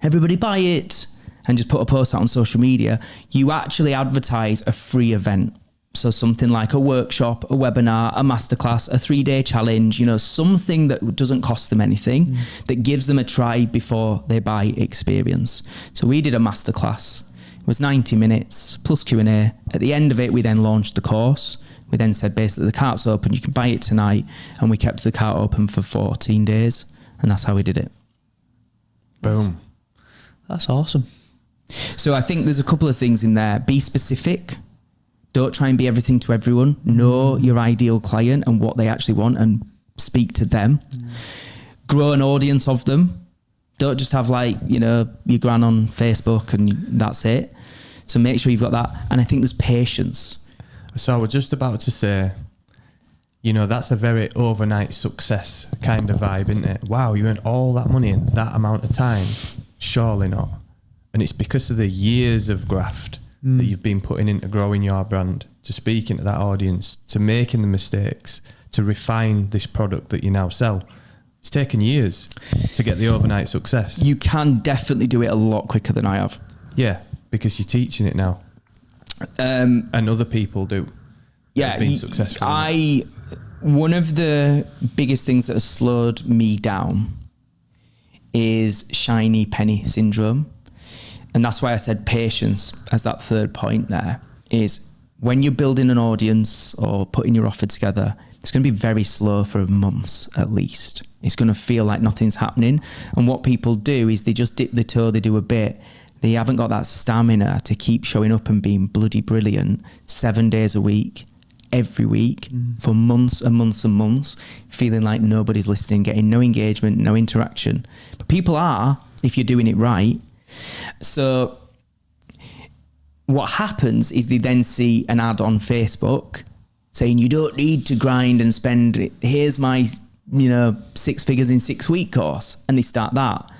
everybody buy it, and just put a post out on social media. You actually advertise a free event. So something like a workshop, a webinar, a masterclass, a 3-day challenge, something that doesn't cost them anything, that gives them a try before they buy experience. So we did a masterclass. It was 90 minutes plus Q&A. At the end of it, we then launched the course. We then said, basically, the cart's open, you can buy it tonight. And we kept the cart open for 14 days. And that's how we did it. Boom. That's awesome. So I think there's a couple of things in there. Be specific. Don't try and be everything to everyone. Know your ideal client and what they actually want and speak to them. Grow an audience of them. Don't just have like, you know, your gran on Facebook and that's it. So make sure you've got that. And I think there's patience. So I was just about to say, you know, that's a very overnight success kind of vibe, isn't it? Wow, you earned all that money in that amount of time. Surely not. And it's because of the years of graft that you've been putting into growing your brand, to speaking to that audience, to making the mistakes, to refine this product that you now sell. It's taken years to get the overnight success. You can definitely do it a lot quicker than I have. Yeah, because you're teaching it now. And other people do. Yeah, been successful. One of the biggest things that has slowed me down is shiny penny syndrome. And that's why I said patience as that third point there, is when you're building an audience or putting your offer together, it's going to be very slow for months at least. It's going to feel like nothing's happening. And what people do is they just dip the toe, they do a bit. They haven't got that stamina to keep showing up and being bloody brilliant 7 days a week, every week, for months and months and months, feeling like nobody's listening, getting no engagement, no interaction. But people are, if you're doing it right. So what happens is they then see an ad on Facebook saying, you don't need to grind and spend, here's my, 6 figures in 6 week course. And they start that.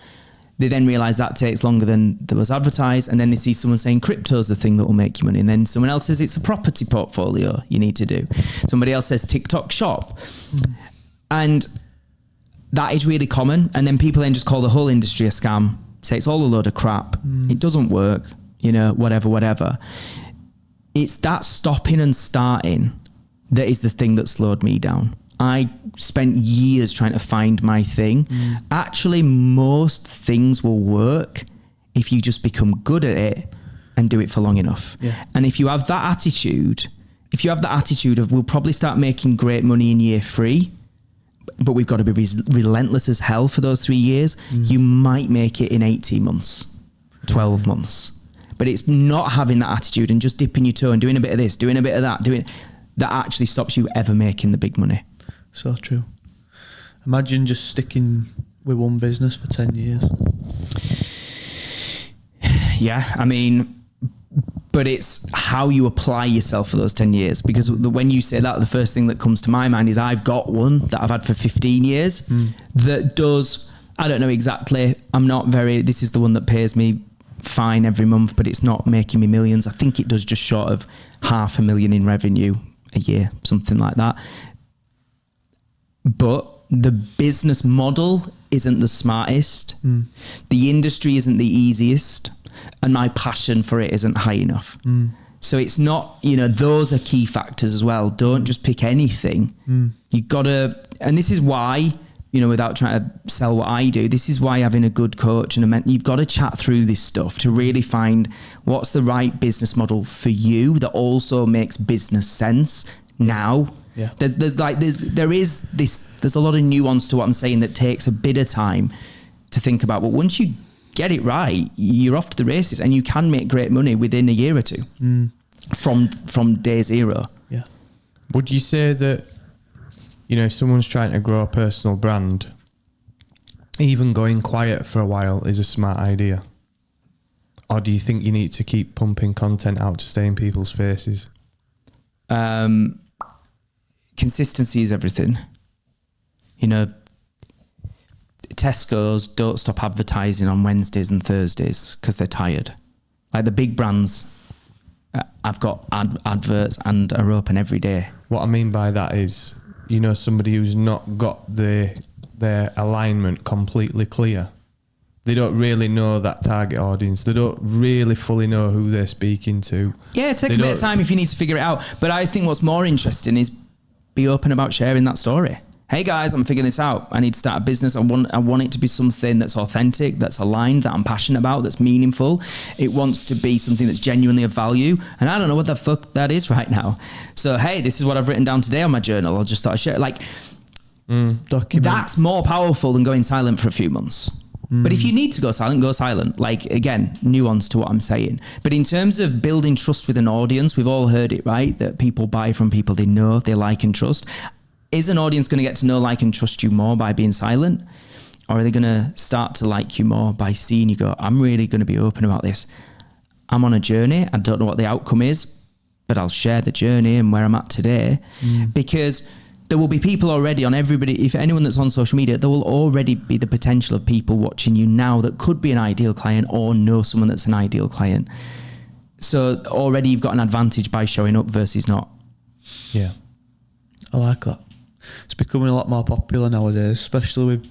They then realise that takes longer than there was advertised. And then they see someone saying crypto's the thing that will make you money. And then someone else says it's a property portfolio you need to do. Somebody else says TikTok shop. And that is really common. And then people then just call the whole industry a scam, say it's all a load of crap. It doesn't work, whatever. It's that stopping and starting that is the thing that slowed me down. I spent years trying to find my thing. Actually, most things will work if you just become good at it and do it for long enough. Yeah. And if you have that attitude of we'll probably start making great money in year 3, but we've got to be relentless as hell for those 3 years, you might make it in 18 months, 12 months. But it's not having that attitude and just dipping your toe and doing a bit of this, doing a bit of that, that actually stops you ever making the big money. So true. Imagine just sticking with one business for 10 years. Yeah, I mean, but it's how you apply yourself for those 10 years. Because when you say that, the first thing that comes to my mind is I've got one that I've had for 15 years that does, I don't know exactly, this is the one that pays me fine every month, but it's not making me millions. I think it does just short of $500,000 in revenue a year, something like that. But the business model isn't the smartest. The industry isn't the easiest. And my passion for it isn't high enough. So it's not, those are key factors as well. Don't just pick anything. You gotta, and this is why, without trying to sell what I do, this is why having a good coach and a mentor, you've got to chat through this stuff to really find what's the right business model for you that also makes business sense now. Yeah. There's a lot of nuance to what I'm saying that takes a bit of time to think about. But once you get it right, you're off to the races and you can make great money within a year or two from day zero. Yeah. Would you say that, if someone's trying to grow a personal brand, even going quiet for a while is a smart idea? Or do you think you need to keep pumping content out to stay in people's faces? Consistency is everything. Tesco's don't stop advertising on Wednesdays and Thursdays because they're tired. Like the big brands, I've got adverts and are open every day. What I mean by that is, somebody who's not got their alignment completely clear. They don't really know that target audience. They don't really fully know who they're speaking to. Yeah, take a bit of time if you need to figure it out. But I think what's more interesting is be open about sharing that story. Hey guys, I'm figuring this out. I need to start a business. I want it to be something that's authentic, that's aligned, that I'm passionate about, that's meaningful. It wants to be something that's genuinely of value. And I don't know what the fuck that is right now. So, hey, this is what I've written down today on my journal. I just thought I'd share it. Document. That's more powerful than going silent for a few months. But if you need to go silent, go silent. Like, again, nuance to what I'm saying. But in terms of building trust with an audience, we've all heard it, right? That people buy from people they know, they like and trust. Is an audience going to get to know, like and trust you more by being silent? Or are they going to start to like you more by seeing you go, I'm really going to be open about this. I'm on a journey. I don't know what the outcome is, but I'll share the journey and where I'm at today. Because there will be people already on everybody, if anyone that's on social media, there will already be the potential of people watching you now that could be an ideal client or know someone that's an ideal client. So already you've got an advantage by showing up versus not. Yeah. I like that. It's becoming a lot more popular nowadays, especially with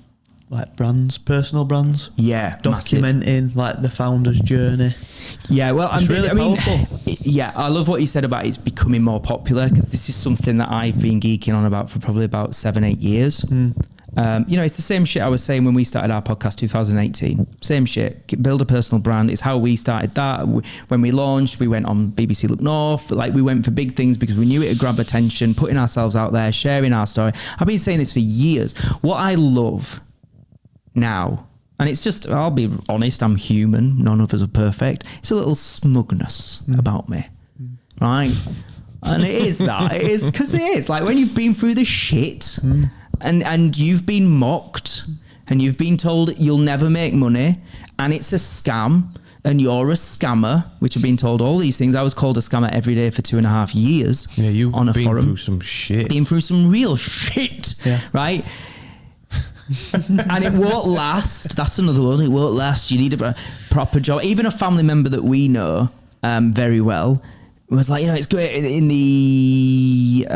like brands, personal brands. Yeah, documenting like the founder's journey. Yeah, well, it's really powerful. Yeah, I love what you said about it's becoming more popular, because this is something that I've been geeking on about for probably about 7-8 years. It's the same shit I was saying when we started our podcast 2018. Same shit. Build a personal brand. It's how we started that. When we launched, we went on BBC Look North. Like, we went for big things because we knew it would grab attention, putting ourselves out there, sharing our story. I've been saying this for years. What I love now, and it's just, I'll be honest, I'm human, none of us are perfect, it's a little smugness about me, right? And it is that, it is, because it is like when you've been through the shit and you've been mocked and you've been told you'll never make money and it's a scam and you're a scammer, which I've been told all these things. I was called a scammer every day for 2.5 years. Yeah, you've on a been forum. Through some shit. Been through some real shit, right? And it won't last. That's another one. It won't last. You need a proper job. Even a family member that we know very well was like, it's great in the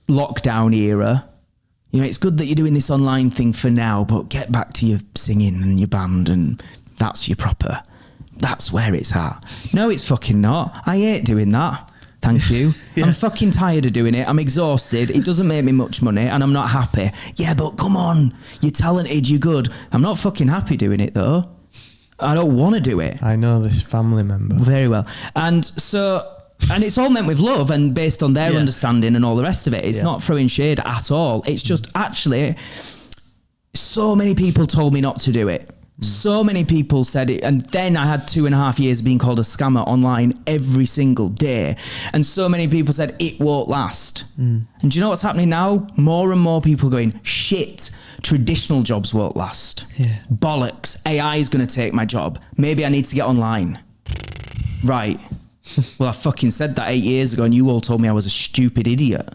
lockdown era. It's good that you're doing this online thing for now, but get back to your singing and your band, and that's your proper. That's where it's at. No, it's fucking not. I hate doing that. Thank you. I'm fucking tired of doing it. I'm exhausted. It doesn't make me much money and I'm not happy. Yeah, but come on. You're talented. You're good. I'm not fucking happy doing it though. I don't want to do it. I know this family member. Very well. And it's all meant with love and based on their understanding and all the rest of it. It's not throwing shade at all. It's just actually so many people told me not to do it. So many people said it, and then I had 2.5 years of being called a scammer online every single day, and so many people said it won't last. And do you know what's happening now? More and more people going, shit, traditional jobs won't last. Bollocks, AI is going to take my job. Maybe I need to get online. Right. Well, I fucking said that 8 years ago and you all told me I was a stupid idiot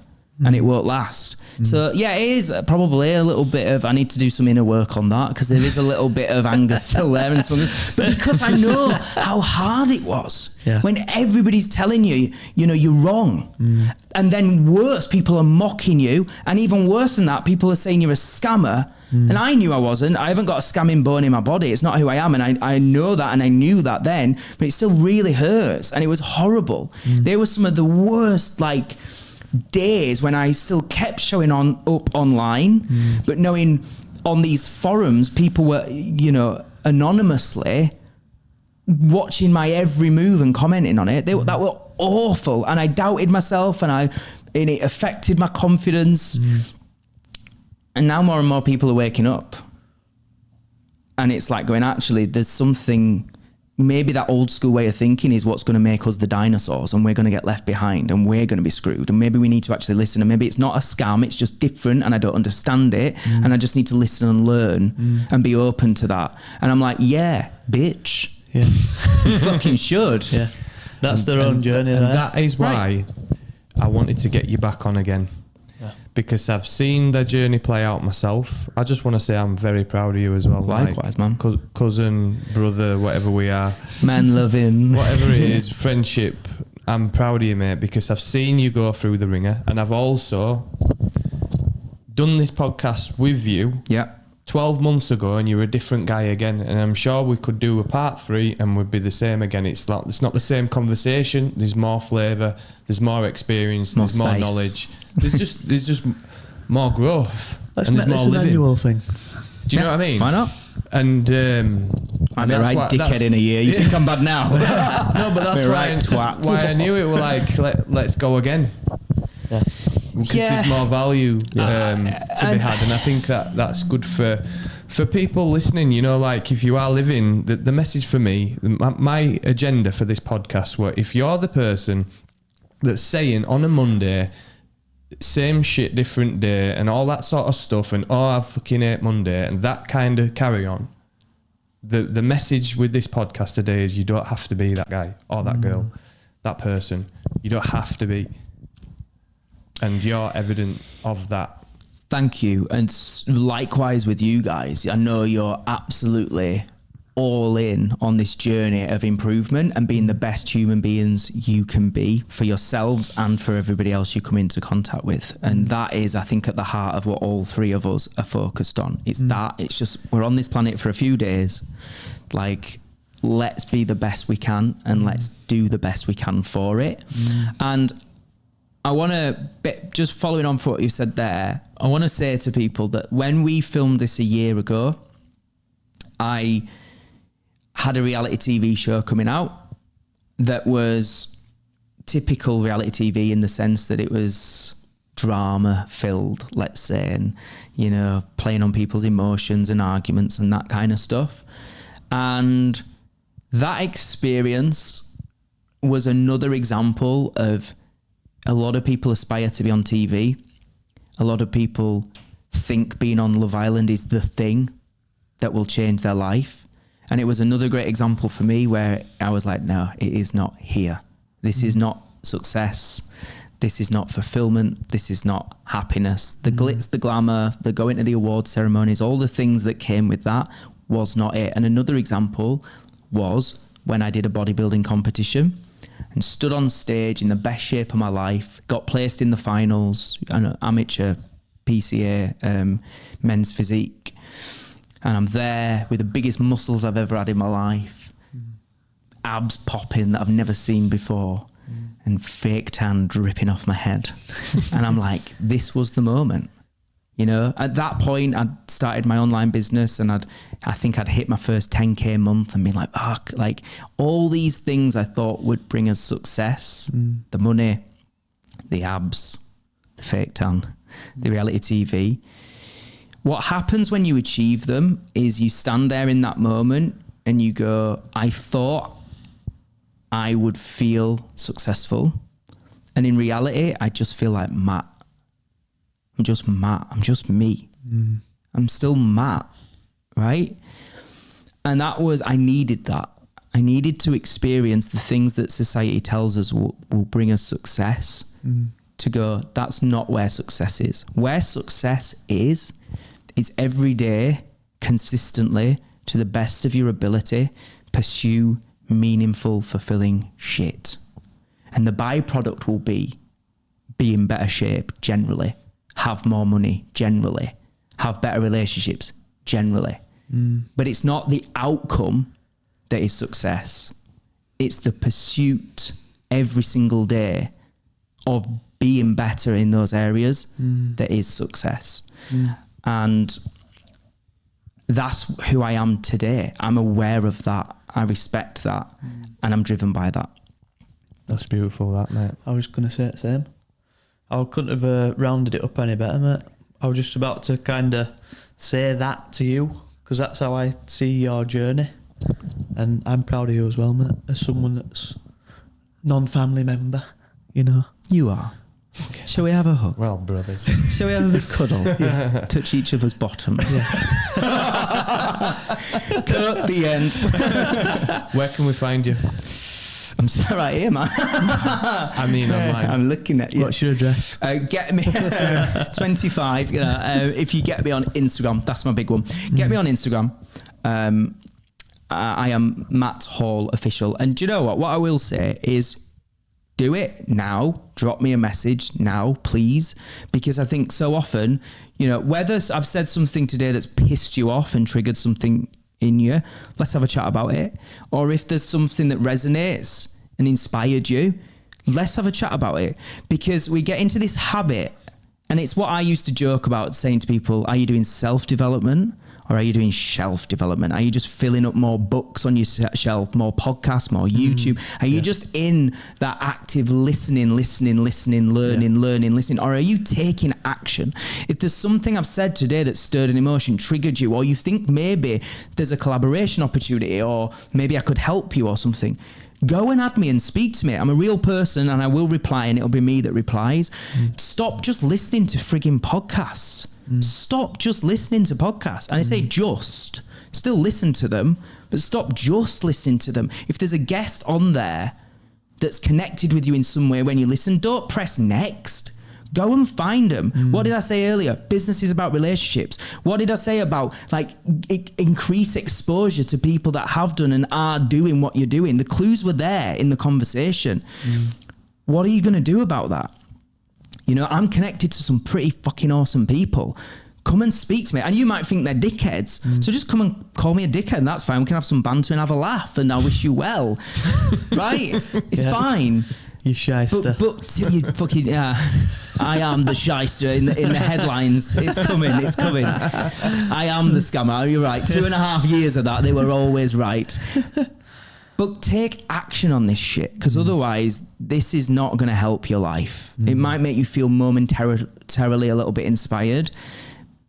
and it won't last. So yeah, it is probably a little bit of, I need to do some inner work on that, because there is a little bit of anger still there and something. But because I know how hard it was when everybody's telling you, you're wrong. And then worse, people are mocking you. And even worse than that, people are saying you're a scammer. And I knew I wasn't. I haven't got a scamming bone in my body. It's not who I am. And I know that, and I knew that then, but it still really hurts. And it was horrible. There were some of the worst, days when I still kept showing up online, but knowing on these forums, people were, anonymously watching my every move and commenting on it. That were awful. And I doubted myself and it affected my confidence. And now more and more people are waking up. And it's like going, actually, there's something, maybe that old school way of thinking is what's going to make us the dinosaurs, and we're going to get left behind and we're going to be screwed. And maybe we need to actually listen, and maybe it's not a scam, it's just different and I don't understand it. And I just need to listen and learn and be open to that. And I'm like, yeah, bitch. Yeah. You fucking should. Yeah. That's their own journey. And that is why I wanted to get you back on again. Because I've seen the journey play out myself. I just want to say I'm very proud of you as well. Likewise, man. Cousin, brother, whatever we are. Man loving. Whatever it is, friendship. I'm proud of you, mate, because I've seen you go through the ringer, and I've also done this podcast with you 12 months ago, and you're a different guy again. And I'm sure we could do a part 3 and we'd be the same again. It's not the same conversation. There's more flavour. There's more experience. There's more knowledge. There's just more growth. Let's make this an annual thing. Do you know what I mean? Why not? And I'll be right dickhead in a year. You think I'm bad now? No, but that's right, twat. Why I knew it. We're like, let's go again. because there's more value to be had, and I think that's good for people listening. You know, like if you are living the message for me, my agenda for this podcast were, if you're the person that's saying on a Monday, same shit, different day, and all that sort of stuff, and I fucking hate Monday, and that kind of carry on. The message with this podcast today is you don't have to be that guy or that girl, that person. You don't have to be. And you're evident of that. Thank you. And likewise with you guys. I know you're absolutely all in on this journey of improvement and being the best human beings you can be for yourselves and for everybody else you come into contact with. And that is, I think, at the heart of what all three of us are focused on. It's that, it's just, we're on this planet for a few days. Like, let's be the best we can and let's do the best we can for it. And I want to, just following on from what you said there, I want to say to people that when we filmed this a year ago, I had a reality TV show coming out that was typical reality TV in the sense that it was drama filled, let's say, and, you know, playing on people's emotions and arguments and that kind of stuff. And that experience was another example of a lot of people aspire to be on TV. A lot of people think being on Love Island is the thing that will change their life. And it was another great example for me where I was like, no, it is not here. This is not success. This is not fulfillment. This is not happiness. The glitz, the glamour, the going to the award ceremonies, all the things that came with that was not it. And another example was when I did a bodybuilding competition and stood on stage in the best shape of my life, got placed in the finals, an amateur PCA, men's physique. And I'm there with the biggest muscles I've ever had in my life. Abs popping that I've never seen before. And fake tan dripping off my head. And I'm like, this was the moment. You know, at that point, I'd started my online business and I think I'd hit my first 10K a month and been like, fuck, like all these things I thought would bring us success, the money, the abs, the fake tan, the reality TV. What happens when you achieve them is you stand there in that moment and you go, I thought I would feel successful. And in reality, I just feel like Matt. I'm just Matt. I'm just me. I'm still Matt, right? And that was, I needed that. I needed to experience the things that society tells us will bring us success to go, that's not where success is. Where success is every day, consistently, to the best of your ability, pursue meaningful, fulfilling shit. And the byproduct will be in better shape, generally. Have more money, generally. Have better relationships, generally. But it's not the outcome that is success. It's the pursuit every single day of being better in those areas that is success. And that's who I am today. I'm aware of that. I respect that. And I'm driven by that. That's beautiful, that, mate. I was going to say the same. I couldn't have rounded it up any better, mate. I was just about to kind of say that to you, because that's how I see your journey. And I'm proud of you as well, mate, as someone that's non-family member, you know. You are. Okay. Shall we have a hug? Well, brothers. Shall we have a big cuddle? Yeah. Touch each other's bottoms. Yeah. Cut the end. Where can we find you? I'm so right here, man. I mean, I'm looking at you. What's your address? Get me 25. You know, if you get me on Instagram, that's my big one. Get me on Instagram. I am Matt Hall Official. And do you know what? What I will say is, do it now. Drop me a message now, please. Because I think so often, you know, whether I've said something today that's pissed you off and triggered something in you, let's have a chat about it. Or if there's something that resonates and inspired you, let's have a chat about it. Because we get into this habit, and it's what I used to joke about, saying to people, are you doing self-development Or are you doing shelf development? Are you just filling up more books on your shelf, more podcasts, more YouTube? Are you just in that active listening, learning? Or are you taking action? If there's something I've said today that stirred an emotion, triggered you, or you think maybe there's a collaboration opportunity, or maybe I could help you or something, go and add me and speak to me. I'm a real person and I will reply, and it'll be me that replies. Stop just listening to frigging podcasts. Stop just listening to podcasts. And I say just, still listen to them, but stop just listening to them. If there's a guest on there that's connected with you in some way when you listen, don't press next. Go and find them. What did I say earlier? Business is about relationships. What did I say about increase exposure to people that have done and are doing what you're doing? The clues were there in the conversation. What are you going to do about that? You know, I'm connected to some pretty fucking awesome people. Come and speak to me. And you might think they're dickheads. So just come and call me a dickhead and that's fine. We can have some banter and have a laugh and I wish you well. Right? It's fine. You shyster. But you fucking, I am the shyster in the headlines. It's coming. I am the scammer. You're right. 2.5 years of that. They were always right. But take action on this shit, because otherwise this is not going to help your life. It might make you feel momentarily a little bit inspired,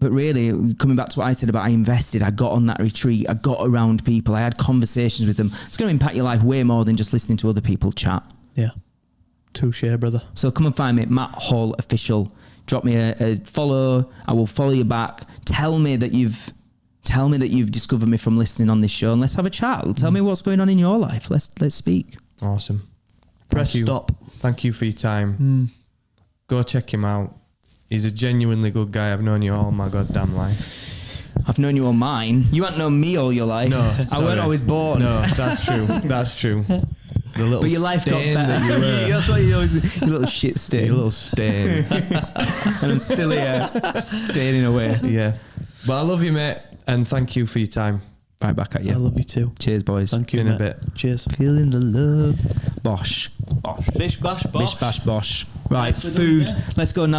but really, coming back to what I said about I invested, I got on that retreat, I got around people, I had conversations with them. It's going to impact your life way more than just listening to other people chat. Yeah. Touche, brother. So come and find me, Matt Hall Official. Drop me a follow. I will follow you back. Tell me that you've discovered me from listening on this show, and let's have a chat. Tell me what's going on in your life. Let's speak. Awesome. Press stop. Thank you for your time. Go check him out. He's a genuinely good guy. I've known you all my goddamn life. I've known you all mine. You haven't known me all your life. No, I weren't always born. No, that's true. That's true. The little but your life got better. You were. That's why you always, you little shit stain. You little stain. And I'm still here, staining away. Yeah. But I love you, mate, and thank you for your time. Right back at you. I love you too. Cheers, boys. Thank you, In a mate. bit. Cheers. Feeling the love. Bosh. Bish bash bosh. Bish bash bosh. Right, Thanks for doing food. it. Let's go now.